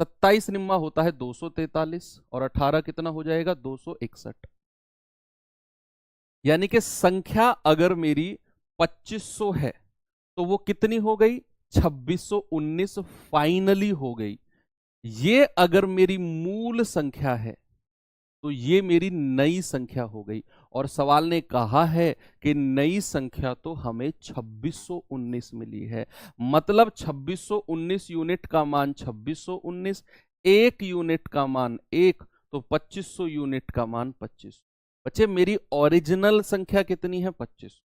27 निम्मा होता है 243 और 18 कितना हो जाएगा? 261। यानी कि संख्या अगर मेरी 2500 है तो वो कितनी हो गई? 2619 फाइनली हो गई। ये अगर मेरी मूल संख्या है तो ये मेरी नई संख्या हो गई। और सवाल ने कहा है कि नई संख्या तो हमें 2619 मिली है, मतलब 2619 यूनिट का मान 2619, 1 यूनिट का मान 1, तो 2500 यूनिट का मान 25। बच्चे मेरी ओरिजिनल संख्या कितनी है? 25।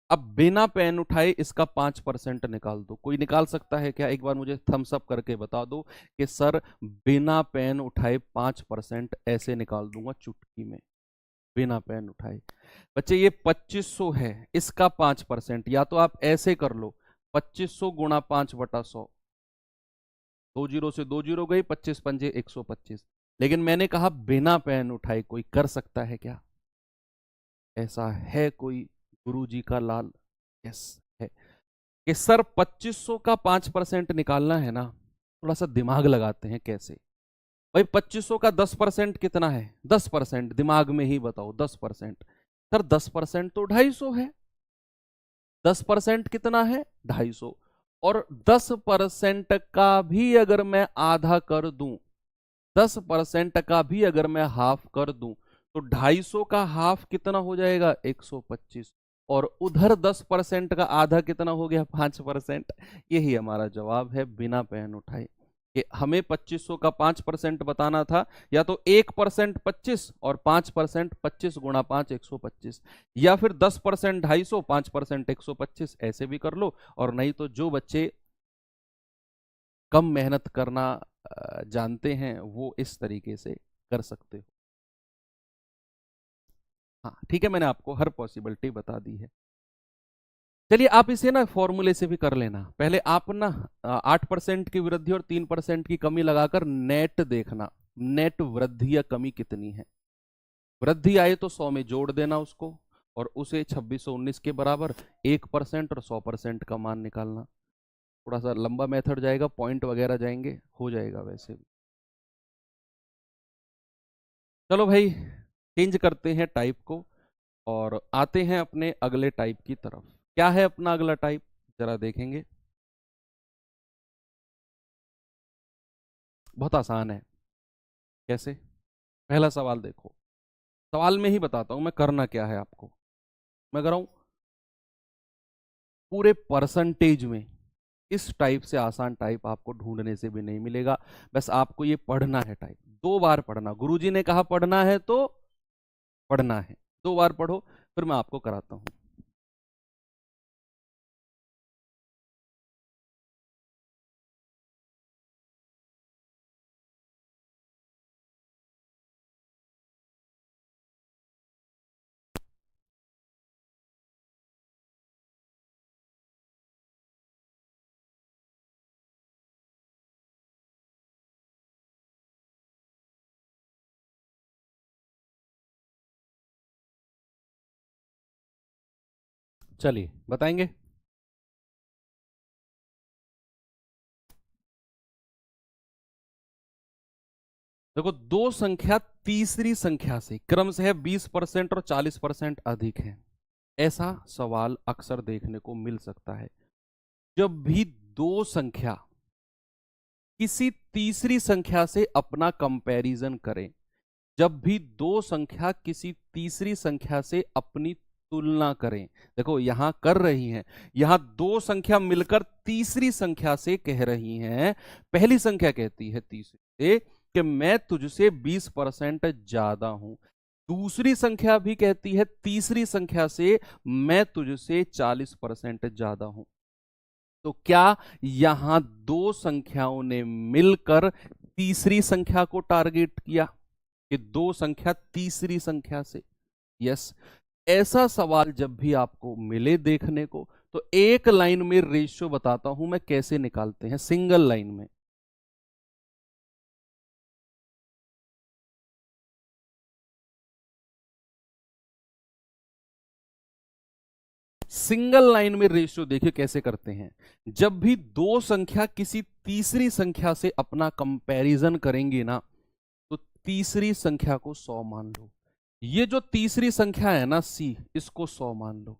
अब बिना पेन उठाए इसका 5% निकाल दो। कोई निकाल सकता है क्या? एक बार मुझे थम्स अप करके बता दो कि सर बिना पेन उठाए 5% ऐसे निकाल दूंगा चुटकी में, बिना पेन उठाए। बच्चे ये 2500 है, इसका 5%, या तो आप ऐसे कर लो 2500 गुणा 5/100, 2 जीरो से 2 जीरो गई, 25 पंजे 125। लेकिन मैंने कहा बिना पेन उठाए, कोई कर सकता है क्या? ऐसा है कोई गुरु जी का लाल? यस है। कि सर 2500 का 5% निकालना है ना, थोड़ा सा दिमाग लगाते हैं कैसे। भाई 2500 का 10% कितना है? 10%, दिमाग में ही बताओ 10%। सर 10% तो 250 है। 10% कितना है? 250। और 10% का भी अगर मैं आधा कर दूं, 10% का भी अगर मैं हाफ कर दूं, तो 250 का हाफ कितना हो जाएगा? 125। और उधर 10% का आधा कितना हो गया? 5%। यही हमारा जवाब है बिना पेन उठाए। कि हमें 2500 का 5% बताना था, या तो 1% 25 और 5% 25 गुणा 5 125, या फिर 10% 250, 5% 125, ऐसे भी कर लो। और नहीं तो जो बच्चे कम मेहनत करना जानते हैं वो इस तरीके से कर सकते हो। हाँ ठीक है, मैंने आपको हर पॉसिबिलिटी बता दी है। चलिए आप इसे ना फॉर्मूले से भी कर लेना। पहले आप ना 8% की वृद्धि और 3% की कमी लगाकर नेट देखना, नेट वृद्धि या कमी कितनी है। वृद्धि आए तो 100 में जोड़ देना उसको, और उसे 2619 के बराबर 1% और 100% का मान निकालना। थोड़ा सा लंबा मेथड जाएगा, पॉइंट वगैरह जाएंगे, हो जाएगा वैसे भी। चलो भाई, चेंज करते हैं टाइप को और आते हैं अपने अगले टाइप की तरफ। क्या है अपना अगला टाइप, जरा देखेंगे। बहुत आसान है। कैसे? पहला सवाल देखो, सवाल में ही बताता हूं मैं करना क्या है आपको। मैं कर रहा हूं पूरे परसेंटेज में इस टाइप से आसान टाइप आपको ढूंढने से भी नहीं मिलेगा। बस आपको ये पढ़ना है, टाइप 2 बार पढ़ना। गुरुजी ने कहा पढ़ना है तो पढ़ना है, 2 बार पढ़ो, फिर मैं आपको कराता हूं। चलिए बताएंगे। देखो, दो संख्या तीसरी संख्या से क्रम से है 20% और 40% अधिक है, ऐसा सवाल अक्सर देखने को मिल सकता है। जब भी दो संख्या किसी तीसरी संख्या से अपना कंपैरिजन करें, जब भी दो संख्या किसी तीसरी संख्या से अपनी तुलना करें, देखो यहां कर रही हैं, यहां दो संख्या मिलकर तीसरी संख्या से कह रही हैं। पहली संख्या कहती है तीसरी से कि मैं तुझसे 20% ज्यादा हूं, दूसरी संख्या भी कहती है तीसरी संख्या से मैं तुझसे 40% ज्यादा हूं। तो क्या यहां दो संख्याओं ने मिलकर तीसरी संख्या को टारगेट किया कि दो संख्या तीसरी संख्या से? यस। ऐसा सवाल जब भी आपको मिले देखने को, तो एक लाइन में रेशियो बताता हूं मैं कैसे निकालते हैं, सिंगल लाइन में। सिंगल लाइन में रेशियो देखिए कैसे करते हैं। जब भी दो संख्या किसी तीसरी संख्या से अपना कंपैरिजन करेंगे ना, तो तीसरी संख्या को 100 मान लो। ये जो तीसरी संख्या है ना C, इसको 100 मान लो।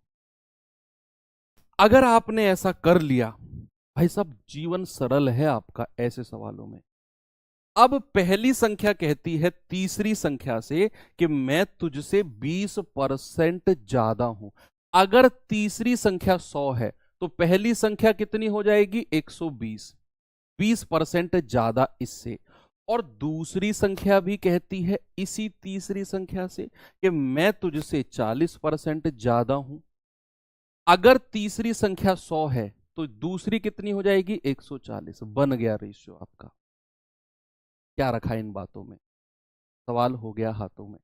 अगर आपने ऐसा कर लिया, भाई साहब जीवन सरल है आपका ऐसे सवालों में। अब पहली संख्या कहती है तीसरी संख्या से कि मैं तुझसे 20% ज्यादा हूं। अगर तीसरी संख्या 100 है तो पहली संख्या कितनी हो जाएगी? 120, 20% ज्यादा इससे। और दूसरी संख्या भी कहती है इसी तीसरी संख्या से कि मैं तुझसे 40% ज्यादा हूं। अगर तीसरी संख्या 100 है तो दूसरी कितनी हो जाएगी? 140। बन गया रेशियो आपका। क्या रखा इन बातों में? सवाल हो गया हाथों में।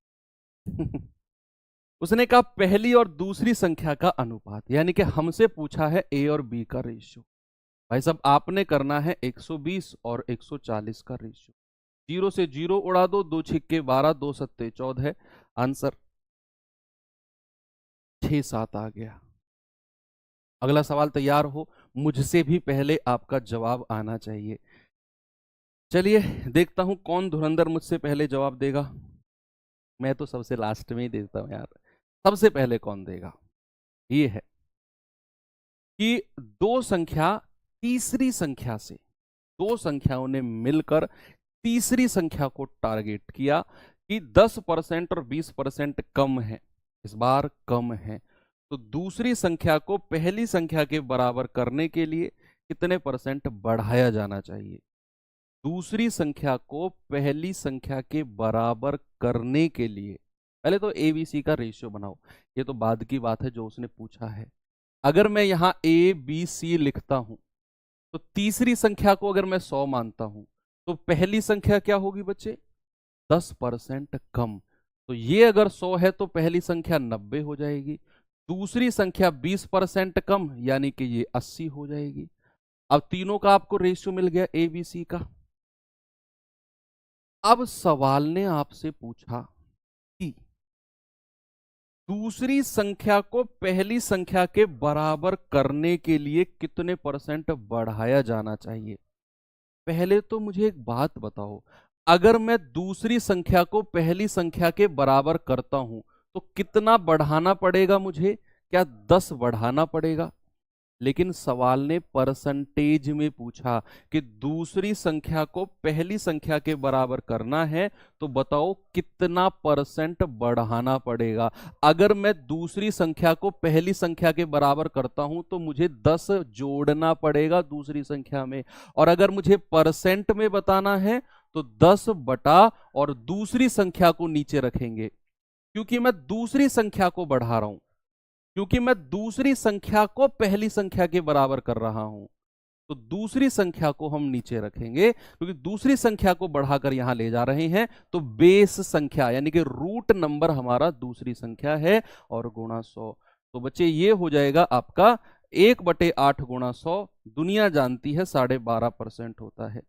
उसने कहा पहली और दूसरी संख्या का अनुपात, यानी कि हमसे पूछा है ए और बी का रेशियो। भाई साहब आपने करना है 120 और 140 का रेशियो। 0 से 0 उड़ा दो, 2 छिक्के 12, 2 सत्ते 14, आंसर 6-7 आ गया। अगला सवाल तैयार हो, मुझसे भी पहले आपका जवाब आना चाहिए। चलिए देखता हूं कौन धुरंधर मुझसे पहले जवाब देगा। मैं तो सबसे लास्ट में ही देता हूं यार, सबसे पहले कौन देगा? ये है कि दो संख्या तीसरी संख्या से, दो संख्याओं ने मिलकर तीसरी संख्या को टारगेट किया कि 10% और 20% कम है, इस बार कम है। तो दूसरी संख्या को पहली संख्या के बराबर करने के लिए कितने परसेंट बढ़ाया जाना चाहिए? दूसरी संख्या को पहली संख्या के बराबर करने के लिए पहले तो ABC का रेशियो बनाओ। ये तो बाद की बात है जो उसने पूछा है। अगर मैं यहां ABC लिखता हूं तो तीसरी संख्या को अगर मैं 100 मानता हूं तो पहली संख्या क्या होगी बच्चे? 10% कम। तो ये अगर 100 है तो पहली संख्या 90 हो जाएगी, दूसरी संख्या 20% कम यानी कि ये 80 हो जाएगी। अब तीनों का आपको रेशियो मिल गया ABC का। अब सवाल ने आपसे पूछा कि दूसरी संख्या को पहली संख्या के बराबर करने के लिए कितने परसेंट बढ़ाया जाना चाहिए? पहले तो मुझे एक बात बताओ, अगर मैं दूसरी संख्या को पहली संख्या के बराबर करता हूं तो कितना बढ़ाना पड़ेगा मुझे? क्या 10 बढ़ाना पड़ेगा? लेकिन सवाल ने परसेंटेज में पूछा कि दूसरी संख्या को पहली संख्या के बराबर करना है तो बताओ कितना परसेंट बढ़ाना पड़ेगा। अगर मैं दूसरी संख्या को पहली संख्या के बराबर करता हूं तो मुझे 10 जोड़ना पड़ेगा दूसरी संख्या में, और अगर मुझे परसेंट में बताना है तो 10 बटा और दूसरी संख्या को नीचे रखेंगे, क्योंकि मैं दूसरी संख्या को बढ़ा रहा हूं, क्योंकि मैं दूसरी संख्या को पहली संख्या के बराबर कर रहा हूं। तो दूसरी संख्या को हम नीचे रखेंगे क्योंकि दूसरी संख्या को बढ़ाकर यहां ले जा रहे हैं। तो बेस संख्या यानी कि रूट नंबर हमारा दूसरी संख्या है और गुणा 100। तो बच्चे ये हो जाएगा आपका 1/8 गुणा 100। दुनिया जानती है 12.5% होता है।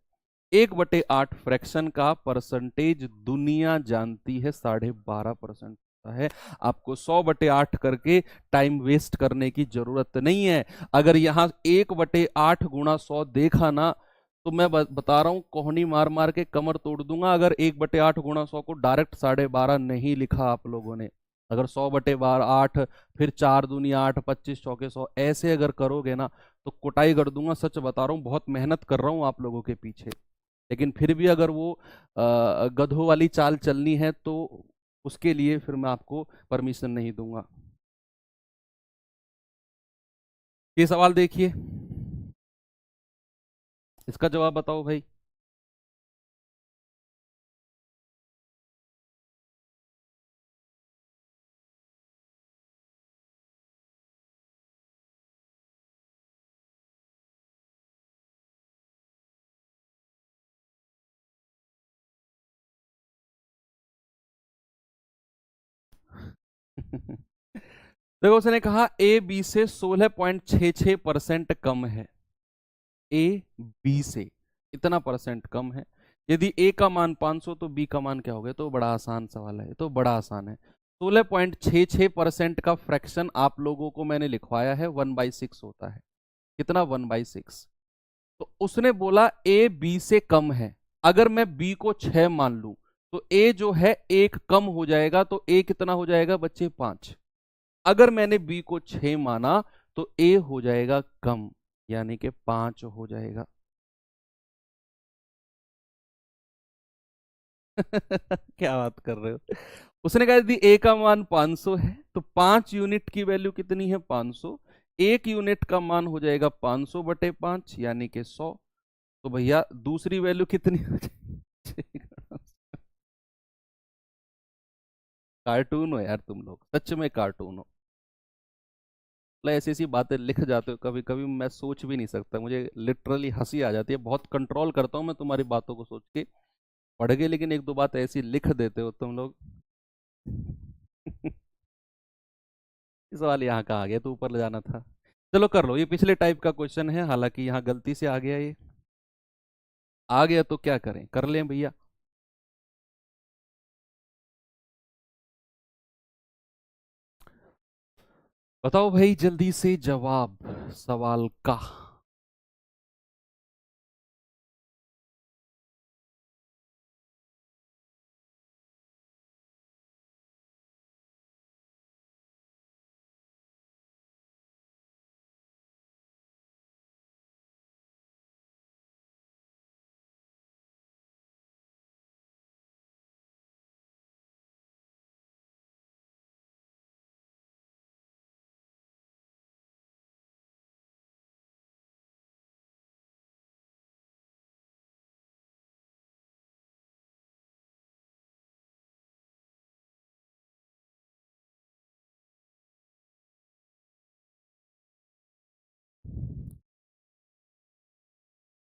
1/8 फ्रैक्शन का परसेंटेज दुनिया जानती है 12.5% होता है। होता है। आपको 100/8 करके टाइम वेस्ट करने की जरूरत नहीं है। अगर यहाँ 1/8 गुणा 100 देखा ना, तो मैं बता रहा हूं कोहनी मार मार के कमर तोड़ दूंगा। अगर 1/8 गुणा 100 को डायरेक्ट 12.5 नहीं लिखा आप लोगों ने, अगर 100/8 फिर 4 दूनी 8, 25 चौके 100 ऐसे अगर करोगे ना, तो कुटाई कर दूंगा। सच बता रहा हूँ, बहुत मेहनत कर रहा हूँ आप लोगों के पीछे, लेकिन फिर भी अगर वो गधों वाली चाल चलनी है तो उसके लिए फिर मैं आपको परमिशन नहीं दूंगा। ये सवाल देखिए, इसका जवाब बताओ भाई। देखो, उसने कहा ए बी से 16.66% कम है। ए बी से इतना परसेंट कम है। यदि ए का मान 500 तो बी का मान क्या हो गया? तो बड़ा आसान सवाल है, तो बड़ा आसान है। 16.66% का फ्रैक्शन आप लोगों को मैंने लिखवाया है 1/6 होता है। कितना? 1/6। तो उसने बोला ए बी से कम है। अगर मैं बी को 6 मान लूं तो ए जो है 1 कम हो जाएगा, तो ए कितना हो जाएगा बच्चे? 5। अगर मैंने बी को 6 माना तो ए हो जाएगा कम, यानी कि 5 हो जाएगा। क्या बात कर रहे हो? उसने कहा यदि ए का मान 500 है तो 5 यूनिट की वैल्यू कितनी है? 500। 1 यूनिट का मान हो जाएगा 500/5 यानी कि 100। तो भैया दूसरी वैल्यू कितनी हो जाएगी? कार्टून हो यार तुम लोग, सच में कार्टून हो। मतलब ऐसी ऐसी बातें लिख जाते हो कभी कभी, मैं सोच भी नहीं सकता, मुझे लिटरली हंसी आ जाती है। बहुत कंट्रोल करता हूँ मैं तुम्हारी बातों को सोच के, पढ़ के, लेकिन एक दो बात ऐसी लिख देते हो तुम लोग। इस सवाल यहाँ का आ गया, तो ऊपर ले जाना था। चलो कर लो, ये पिछले टाइप का क्वेश्चन है, हालांकि यहाँ गलती से आ गया। ये आ गया तो क्या करें, कर लें भैया। बताओ भाई जल्दी से जवाब सवाल का।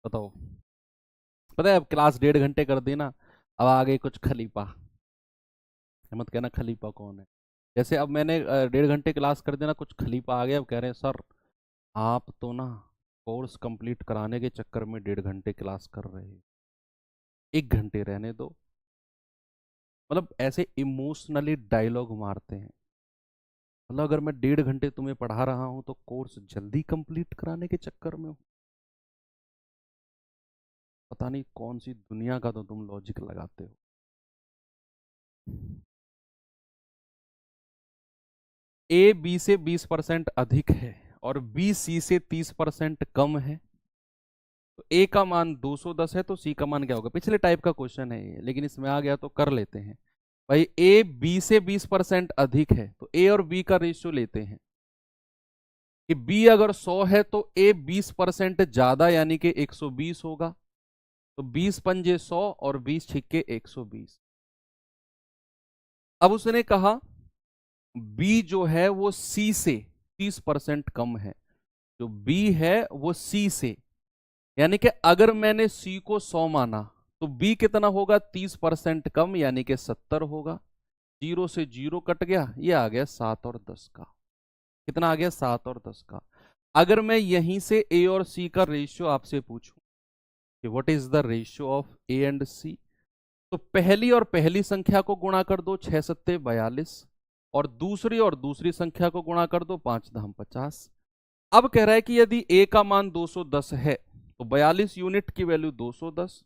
बताओ। पता है अब क्लास 1.5 घंटे कर दी ना, अब आ गई कुछ खलीफा। मत कहना खलीफा कौन है। जैसे अब मैंने 1.5 घंटे क्लास कर देना, कुछ खलीफा आ गया, अब कह रहे हैं सर आप तो ना कोर्स कंप्लीट कराने के चक्कर में 1.5 घंटे क्लास कर रहे हैं, 1 घंटे रहने दो। मतलब ऐसे इमोशनली डायलॉग मारते हैं। मतलब अगर मैं 1.5 घंटे तुम्हें पढ़ा रहा हूं तो कोर्स जल्दी कंप्लीट कराने के चक्कर में हूं। पता नहीं कौन सी दुनिया का तो तुम लॉजिक लगाते हो। ए बी से 20% अधिक है और बी सी से 30% कम है। तो ए का मान 210 है तो सी का मान क्या होगा? पिछले टाइप का क्वेश्चन है ये, लेकिन इसमें आ गया तो कर लेते हैं। भाई ए बी से 20% अधिक है तो ए और बी का रेशियो लेते हैं कि बी अगर 100 है तो ए 20% ज्यादा यानी कि 120 होगा। तो 20 पंजे 100 और 20 छिक्के 120। अब उसने कहा बी जो है वो सी से 30% कम है। जो बी है वो सी से, यानी कि अगर मैंने सी को 100 माना तो बी कितना होगा? 30% कम यानी कि 70 होगा। जीरो से जीरो कट गया, ये आ गया 7 और 10 का। कितना आ गया? 7 और 10 का। अगर मैं यहीं से ए और सी का रेशियो आपसे पूछूं कि what is the ratio of A and C, तो पहली और पहली संख्या को गुणा कर दो, 6 सत्ते 42। और दूसरी संख्या को गुणा कर दो, 5 धाम 50। अब कह रहा है कि यदि a का मान 210 है तो 42 यूनिट की वैल्यू 210।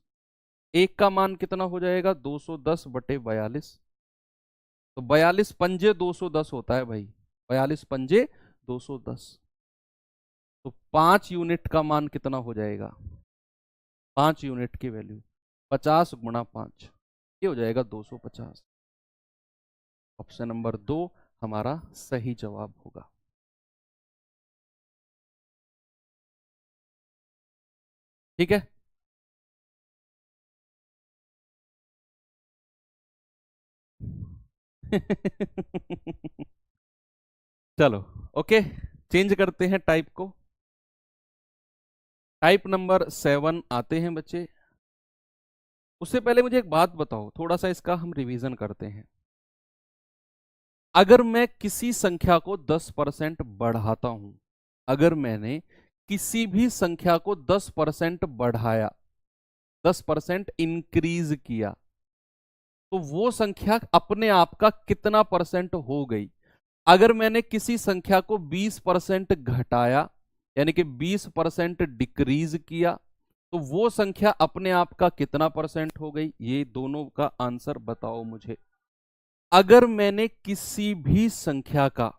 एक का मान कितना हो जाएगा, 210 बटे 42। तो 42 पंजे 210 होता है भाई, 42 पंजे 210। तो 5 यूनिट का मान कितना हो जाएगा, 5 यूनिट की वैल्यू 50 गुणा 5, ये हो जाएगा 250। ऑप्शन नंबर 2 हमारा सही जवाब होगा। ठीक है। चलो, ओके, चेंज करते हैं टाइप को। टाइप नंबर 7 आते हैं बच्चे। उससे पहले मुझे एक बात बताओ, थोड़ा सा इसका हम रिवीजन करते हैं। अगर मैं किसी संख्या को 10% बढ़ाता हूं, अगर मैंने किसी भी संख्या को 10% बढ़ाया, 10% इंक्रीज किया, तो वो संख्या अपने आप का कितना परसेंट हो गई। अगर मैंने किसी संख्या को 20% घटाया, यानी कि 20% डिक्रीज किया, तो वो संख्या अपने आप का कितना परसेंट हो गई। ये दोनों का आंसर बताओ मुझे। अगर मैंने किसी भी संख्या का,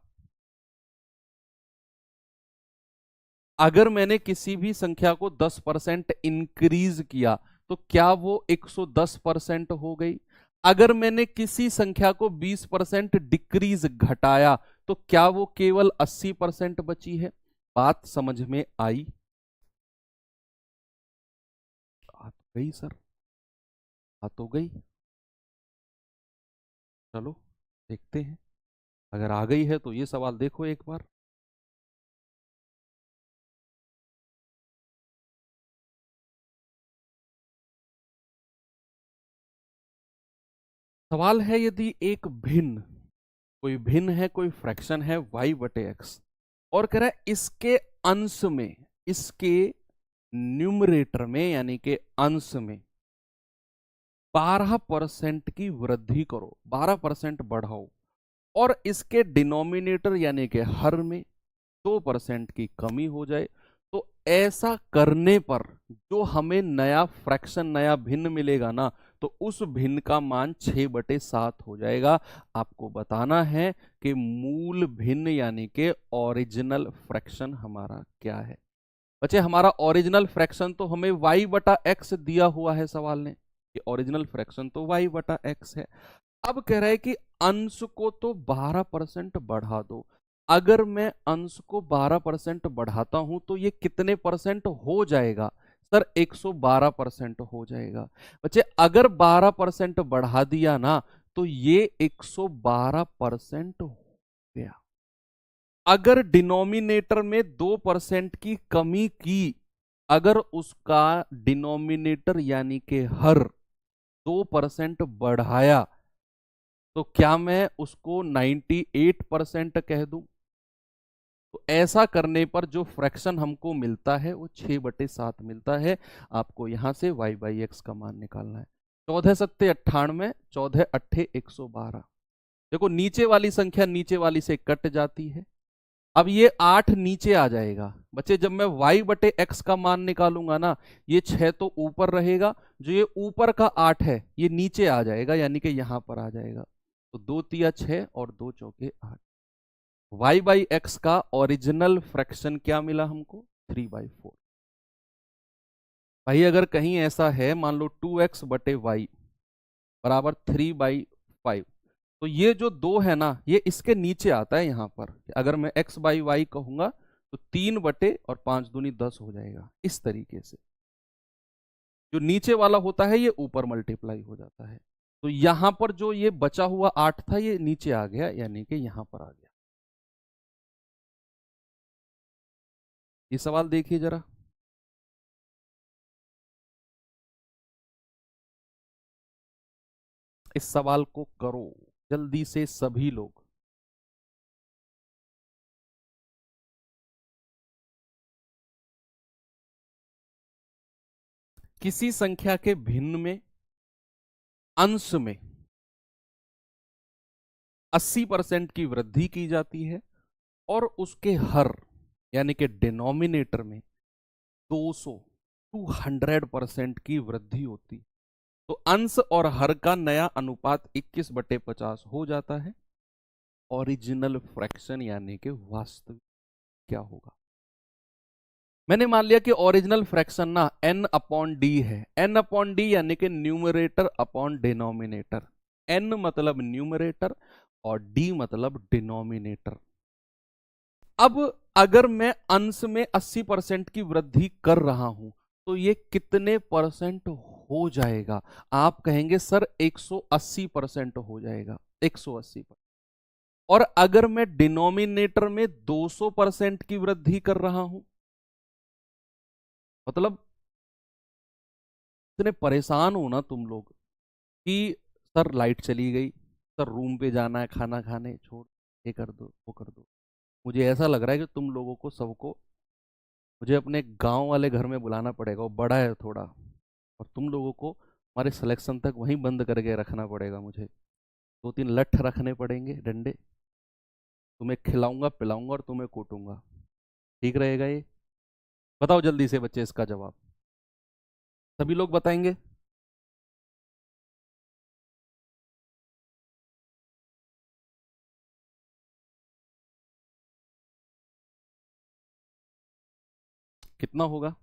अगर मैंने किसी भी संख्या को 10% इंक्रीज किया, तो क्या वो 110% हो गई। अगर मैंने किसी संख्या को 20% डिक्रीज घटाया, तो क्या वो केवल 80% बची है। बात समझ में आई। आ तो गई सर, आ तो गई। चलो देखते हैं, अगर आ गई है तो ये सवाल देखो एक बार। सवाल है, यदि एक भिन्न, कोई भिन्न है, कोई फ्रैक्शन है y बटे एक्स, और कह रहा है इसके अंश में, इसके न्यूमरेटर में यानी कि अंश में 12% की वृद्धि करो, 12% बढ़ाओ, और इसके डिनोमिनेटर यानी कि हर में 2% की कमी हो जाए, तो ऐसा करने पर जो हमें नया फ्रैक्शन, नया भिन्न मिलेगा ना, तो उस भिन्न का मान 6/7 हो जाएगा। आपको बताना है कि मूल भिन्न यानी कि ओरिजिनल फ्रैक्शन हमारा क्या है। बच्चे हमारा ओरिजिनल फ्रैक्शन तो हमें y/x दिया हुआ है सवाल ने, कि ओरिजिनल फ्रैक्शन तो y/x है। अब कह रहा है कि अंश को तो 12% बढ़ा दो। अगर मैं अंश को 12% बढ़ाता हूं तो ये कितने परसेंट हो जाएगा। सर 112% हो जाएगा। बच्चे अगर 12% बढ़ा दिया ना, तो ये 112% हो गया। अगर डिनोमिनेटर में 2% की कमी की, अगर उसका डिनोमिनेटर यानी कि हर 2% बढ़ाया, तो क्या मैं उसको 98% कह दूं। तो ऐसा करने पर जो फ्रैक्शन हमको मिलता है वो 6/7 मिलता है। आपको यहां से y/x का मान निकालना है। 14×7 = 98, 14×8 = 112। देखो नीचे वाली संख्या नीचे वाली से कट जाती है। अब ये 8 नीचे आ जाएगा। बच्चे जब मैं y/x का मान निकालूंगा ना, ये 6 तो ऊपर रहेगा, जो ये ऊपर का 8 है ये नीचे आ जाएगा, यानी कि यहां पर आ जाएगा। तो 2×3 = 6 और 2×4 = 8। y/x का ओरिजिनल फ्रैक्शन क्या मिला हमको, 3/4। भाई अगर कहीं ऐसा है, मान लो 2x/y बराबर 3/5, तो ये जो 2 है ना, ये इसके नीचे आता है यहां पर। अगर मैं x/y कहूंगा तो 3/5×2 = 10 हो जाएगा। इस तरीके से जो नीचे वाला होता है ये ऊपर मल्टीप्लाई हो जाता है। तो यहां पर जो ये बचा हुआ 8 था ये नीचे आ गया, यानी कि यहां पर आ गया। ये सवाल देखिए जरा। इस सवाल को करो जल्दी से सभी लोग। किसी संख्या के भिन्न में अंश में 80% की वृद्धि की जाती है और उसके हर यानी कि डिनोमिनेटर में 200% की वृद्धि होती, तो अंश और हर का नया अनुपात 21/50 हो जाता है। ओरिजिनल फ्रैक्शन यानी कि वास्तविक क्या होगा? मैंने मान लिया कि ओरिजिनल फ्रैक्शन ना n/d है। n/d यानी कि न्यूमरेटर अपॉन डिनोमिनेटर। n मतलब न्यूमरेटर और d मतलब डिनोमिनेटर। अब अगर मैं अंश में 80% की वृद्धि कर रहा हूं तो ये कितने परसेंट हो जाएगा? आप कहेंगे सर 180% हो जाएगा, 180%। और अगर मैं डिनोमिनेटर में 200% की वृद्धि कर रहा हूं, मतलब इतने परेशान हो ना तुम लोग कि सर लाइट चली गई, सर रूम पे जाना है खाना खाने, छोड़, ये कर दो वो कर दो। मुझे ऐसा लग रहा है कि तुम लोगों को सबको मुझे अपने गांव वाले घर में बुलाना पड़ेगा, वो बड़ा है थोड़ा, और तुम लोगों को हमारे सिलेक्शन तक वहीं बंद करके रखना पड़ेगा। मुझे 2-3 लठ रखने पड़ेंगे, डंडे। तुम्हें खिलाऊंगा पिलाऊंगा और तुम्हें कूटूंगा। ठीक रहेगा ये? बताओ जल्दी से बच्चे इसका जवाब। सभी लोग बताएंगे? कितना होगा?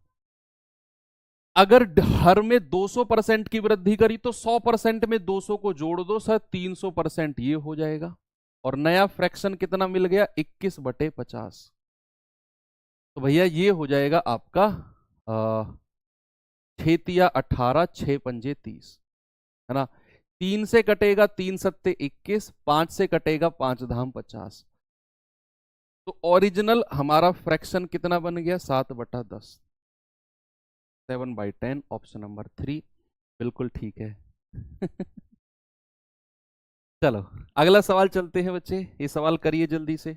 अगर हर में 200% की वृद्धि करी तो 100% में 200 को जोड़ दो सर, 300% ये हो जाएगा। और नया फ्रैक्शन कितना मिल गया? 21/50। तो भैया ये हो जाएगा आपका 6×18, 6×5 30, है ना। 3 से कटेगा 3×7=21, 5 से कटेगा 5×50। तो ओरिजिनल हमारा फ्रैक्शन कितना बन गया? 7/10, 7/10। ऑप्शन नंबर 3 बिल्कुल ठीक है। चलो अगला सवाल चलते हैं बच्चे, ये सवाल करिए जल्दी से।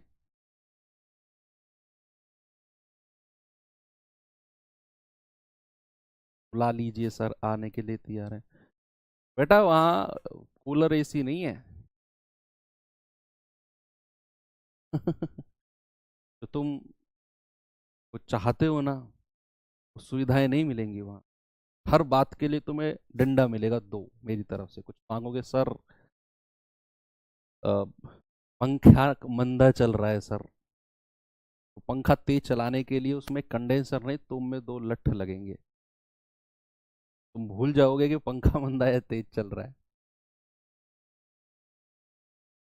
बुला लीजिए सर, आने के लिए तैयार है। बेटा वहाँ कूलर एसी नहीं है। तो तुम कुछ चाहते हो ना, तो सुविधाएं नहीं मिलेंगी वहाँ। हर बात के लिए तुम्हें डंडा मिलेगा दो मेरी तरफ से। कुछ मांगोगे सर, पंखा मंदा चल रहा है सर, तो पंखा तेज चलाने के लिए उसमें कंडेंसर नहीं, तुम में 2 लठ लगेंगे। तुम भूल जाओगे कि पंखा मंदा है, तेज चल रहा है।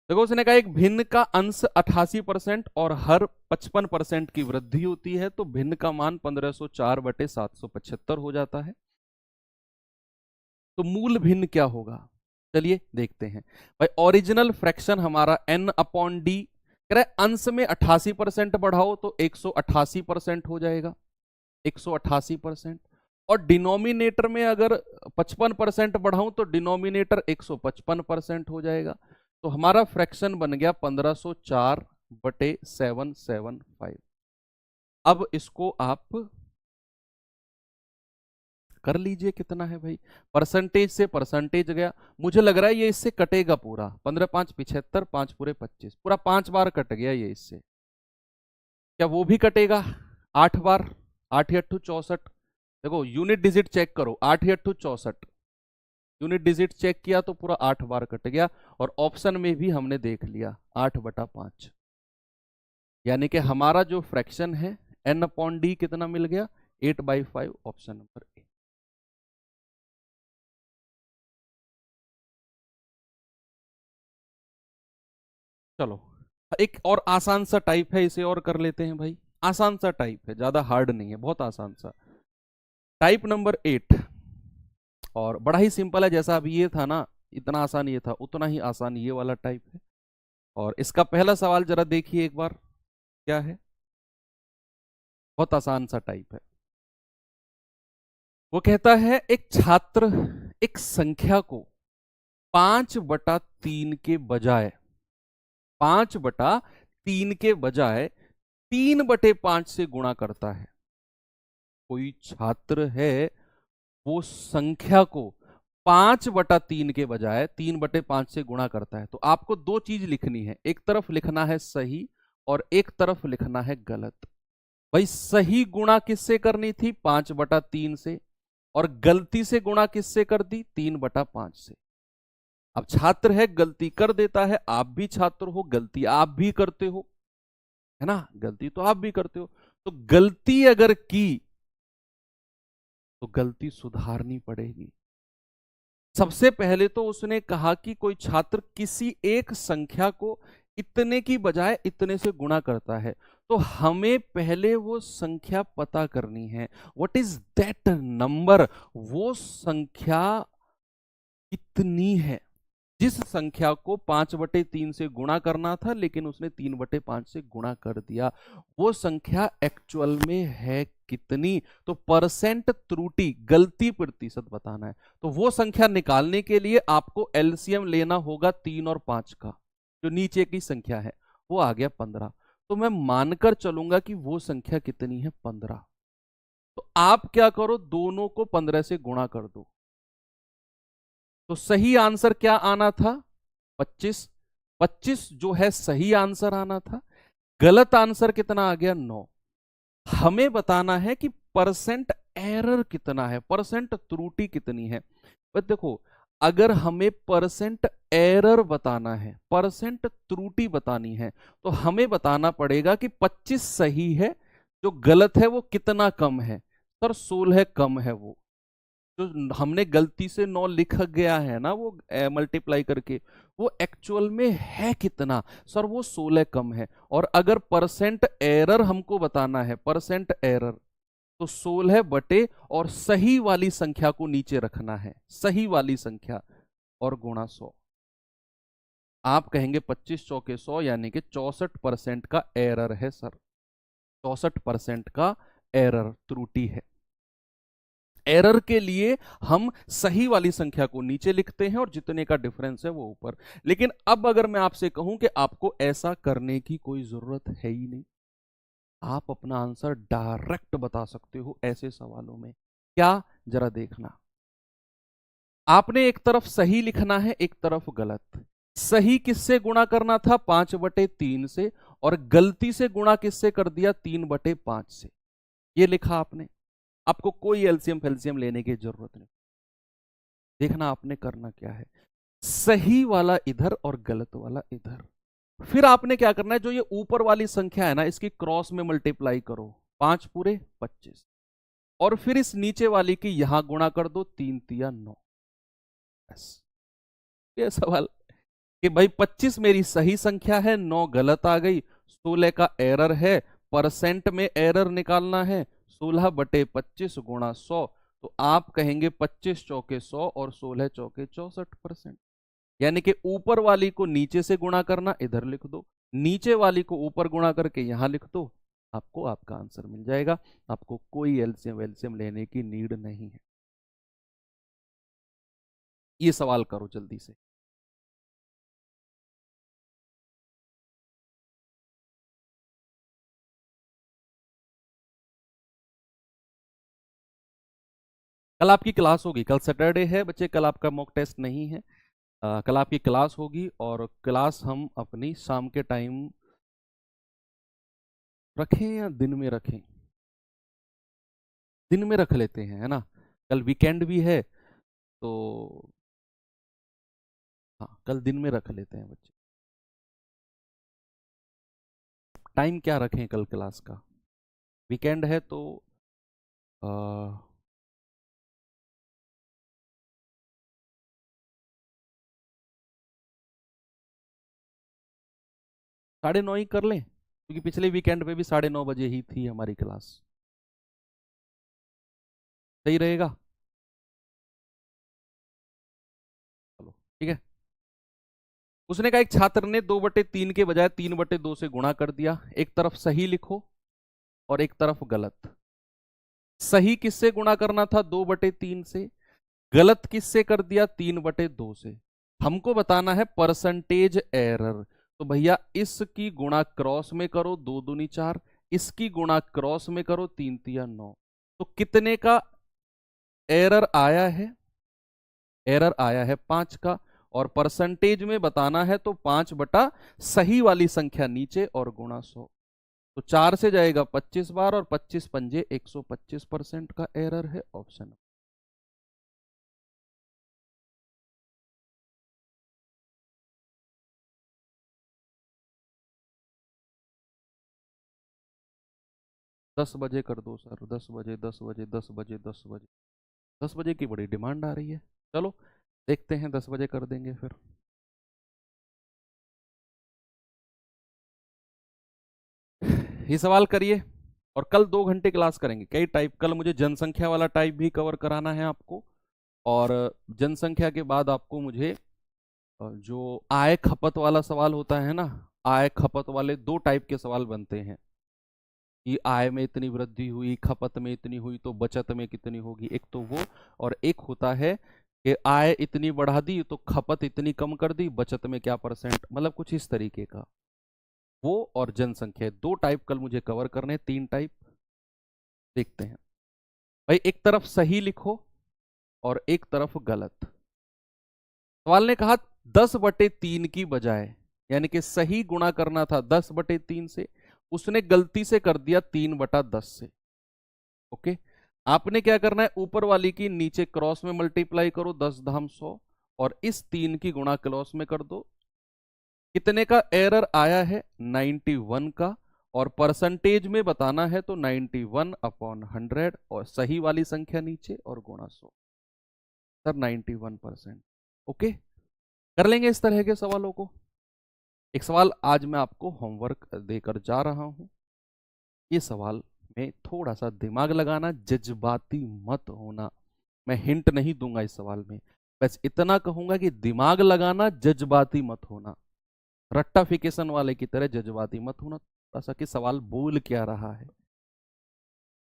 देखो उसने कहा एक भिन्न का अंश 88% और हर 55% की वृद्धि होती है, तो भिन्न का मान 1504/775 हो जाता है। तो मूल भिन्न क्या होगा? चलिए देखते हैं। भाई ओरिजिनल फ्रैक्शन हमारा n/d, कह रहा है अंश में 88% बढ़ाओ तो 188% हो जाएगा, 188%। और डिनोमिनेटर में अगर 55% बढ़ाऊं तो डिनोमिनेटर 155% हो जाएगा। तो हमारा फ्रैक्शन बन गया 1504/775। अब इसको आप कर लीजिए कितना है भाई। परसेंटेज से परसेंटेज गया, मुझे लग रहा है ये इससे कटेगा पूरा। 15×5 = 75, 5×4 = 25, पूरा 5 बार कट गया ये इससे। क्या वो भी कटेगा 8 बार? 8×8 = 64। देखो यूनिट डिजिट चेक करो, 8×8 = 64। यूनिट डिजिट चेक किया तो पूरा 8 बार कट गया। और ऑप्शन में भी हमने देख लिया 8/5, यानी कि हमारा जो फ्रैक्शन है n/d कितना मिल गया? 8/5, ऑप्शन नंबर ए। चलो एक और आसान सा टाइप है, इसे और कर लेते हैं भाई। आसान सा टाइप है, ज्यादा हार्ड नहीं है, बहुत आसान सा। टाइप नंबर 8, और बड़ा ही सिंपल है। जैसा अभी ये था ना, इतना आसान ये था, उतना ही आसान ये वाला टाइप है। और इसका पहला सवाल जरा देखिए एक बार, क्या है। बहुत आसान सा टाइप है। वो कहता है एक छात्र एक संख्या को 5/3 के बजाय 5/3 के बजाय 3/5 से गुणा करता है। कोई छात्र है वो संख्या को 5/3 के बजाय 3/5 से गुणा करता है, तो आपको दो चीज लिखनी है, एक तरफ लिखना है सही और एक तरफ लिखना है गलत। भाई सही गुणा किससे करनी थी? 5/3 से। और गलती से गुणा किससे कर दी? 3/5 से। अब छात्र है, गलती कर देता है, आप भी छात्र हो, गलती आप भी करते हो, है ना, गलती तो आप भी करते हो। तो गलती अगर की तो गलती सुधारनी पड़ेगी। सबसे पहले तो उसने कहा कि कोई छात्र किसी एक संख्या को इतने की बजाय इतने से गुणा करता है, तो हमें पहले वो संख्या पता करनी है। What is that number? वो संख्या कितनी है? जिस संख्या को 5/3 से गुणा करना था लेकिन उसने 3/5 से गुणा कर दिया, वो संख्या एक्चुअल में है कितनी? तो परसेंट त्रुटि, गलती प्रतिशत बताना है। तो वो संख्या निकालने के लिए आपको एलसीएम लेना होगा 3 और 5 का, जो नीचे की संख्या है, वो आ गया 15। तो मैं मानकर चलूंगा कि वो संख्या कितनी है? 15। तो आप क्या करो, दोनों को 15 से गुणा कर दो। तो सही आंसर क्या आना था? 25। 25 जो है सही आंसर आना था। गलत आंसर कितना आ गया? 9। हमें बताना है कि परसेंट एरर कितना है, परसेंट त्रुटि कितनी है। बस देखो, अगर हमें परसेंट एरर बताना है, परसेंट त्रुटि बतानी है, तो हमें बताना पड़ेगा कि 25 सही है, जो गलत है वो कितना कम है। सर 16 कम है। वो जो हमने गलती से 9 लिख गया है ना, वो मल्टीप्लाई करके, वो एक्चुअल में है कितना? सर वो 16 कम है। और अगर परसेंट एरर हमको बताना है, परसेंट एरर, तो 16 बटे और सही वाली संख्या को नीचे रखना है, सही वाली संख्या, और गुणा 100। आप कहेंगे 25 चौके 100, यानी कि 64% का एरर है सर, 64% का एरर, त्रुटि है। एरर के लिए हम सही वाली संख्या को नीचे लिखते हैं और जितने का डिफरेंस है वो ऊपर। लेकिन अब अगर मैं आपसे कहूं कि आपको ऐसा करने की कोई जरूरत है ही नहीं, आप अपना आंसर डायरेक्ट बता सकते हो ऐसे सवालों में। क्या? जरा देखना, आपने एक तरफ सही लिखना है, एक तरफ गलत। सही किससे गुणा करना था? 5/3 से। और गलती से गुणा किससे कर दिया? 3/5 से। ये लिखा आपने। आपको कोई एलसीएम फेल्सियम लेने की जरूरत नहीं। देखना आपने करना क्या है, सही वाला इधर और गलत वाला इधर। फिर आपने क्या करना है, जो ये ऊपर वाली संख्या है ना, इसकी क्रॉस में मल्टीप्लाई करो, 5 पूरे 25। और फिर इस नीचे वाली की यहां गुणा कर दो, 3 तिया 9। बस ये सवाल कि भाई 25 मेरी सही संख्या है, 9 गलत आ गई, 16 का एरर है, परसेंट में एरर निकालना है, 16/25 गुणा 100। तो आप कहेंगे 25 चौके 100 और 16 चौके 64%। यानी कि ऊपर वाली को नीचे से गुणा करना, इधर लिख दो, नीचे वाली को ऊपर गुणा करके यहां लिख दो, आपको आपका आंसर मिल जाएगा। आपको कोई एलसीएम वेलसीएम लेने की नीड नहीं है। ये सवाल करो जल्दी से। कल आपकी क्लास होगी, कल सैटरडे है बच्चे, कल आपका मॉक टेस्ट नहीं है। कल आपकी क्लास होगी, और क्लास हम अपनी शाम के टाइम रखें या दिन में रखें? दिन में रख लेते हैं, है ना, कल वीकेंड भी है, तो हाँ कल दिन में रख लेते हैं बच्चे। टाइम क्या रखें कल क्लास का? वीकेंड है तो 9:30 ही कर लें, क्योंकि पिछले वीकेंड पे भी 9:30 बजे ही थी हमारी क्लास। सही रहेगा? चलो ठीक है। उसने कहा एक छात्र ने 2/3 के बजाय 3/2 से गुणा कर दिया। एक तरफ सही लिखो और एक तरफ गलत। सही किससे गुणा करना था? 2/3 से। गलत किससे कर दिया? 3/2 से। हमको बताना है परसेंटेज एरर। तो भैया इसकी गुणा क्रॉस में करो, 2 दूनी 4। इसकी गुणा क्रॉस में करो, 3 तिया 9। तो कितने का एरर आया है? एरर आया है 5 का, और परसेंटेज में बताना है तो 5 बटा सही वाली संख्या नीचे और गुणा 100। तो 4 से जाएगा 25 बार, और 25 पंजे 125% का एरर है ऑप्शन। 10 बजे कर दो सर, 10 बजे, 10 बजे, 10 बजे, 10 बजे। 10 बजे की बड़ी डिमांड आ रही है। चलो देखते हैं, 10 बजे कर देंगे फिर। ये सवाल करिए, और कल 2 घंटे क्लास करेंगे। कई टाइप, कल मुझे जनसंख्या वाला टाइप भी कवर कराना है आपको, और जनसंख्या के बाद आपको मुझे जो आय खपत वाला सवाल होता है ना, आय खपत वाले 2 टाइप के सवाल बनते हैं कि आय में इतनी वृद्धि हुई, खपत में इतनी हुई, तो बचत में कितनी होगी, एक तो वो। और एक होता है कि आय इतनी बढ़ा दी तो खपत इतनी कम कर दी, बचत में क्या परसेंट, मतलब कुछ इस तरीके का। वो और जनसंख्या, 2 टाइप कल मुझे कवर करने, 3 टाइप। देखते हैं भाई, एक तरफ सही लिखो और एक तरफ गलत। सवाल ने कहा 10/3 की बजाय, यानी कि सही गुणा करना था 10/3 से, उसने गलती से कर दिया 3/10 से। ओके, आपने क्या करना है, ऊपर वाली की नीचे क्रॉस में मल्टीप्लाई करो, 10 धाम 100, और इस 3 की गुणा क्रॉस में कर दो। कितने का एरर आया है, 91 का, और परसेंटेज में बताना है तो 91/100, और सही वाली संख्या नीचे और गुणा 100। सर 91%। ओके, कर लेंगे इस तरह के सवालों को। एक सवाल आज मैं आपको होमवर्क देकर जा रहा हूं। ये सवाल में थोड़ा सा दिमाग लगाना, जज्बाती मत होना। मैं हिंट नहीं दूंगा इस सवाल में, बस इतना कहूंगा कि दिमाग लगाना, जज्बाती मत होना। रट्टाफिकेशन वाले की तरह जज्बाती मत होना। थोड़ा सा कि सवाल बोल क्या रहा है।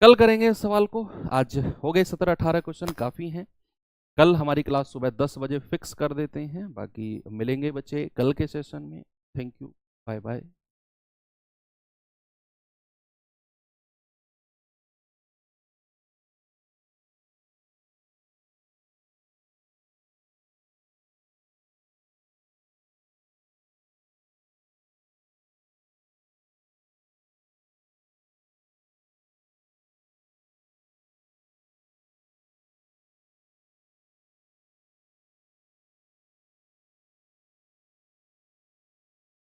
कल करेंगे इस सवाल को। आज हो गए 17-18 क्वेश्चन, काफी हैं। कल हमारी क्लास सुबह 10 बजे फिक्स कर देते हैं। बाकी मिलेंगे बच्चे कल के सेशन में। Thank you, bye bye.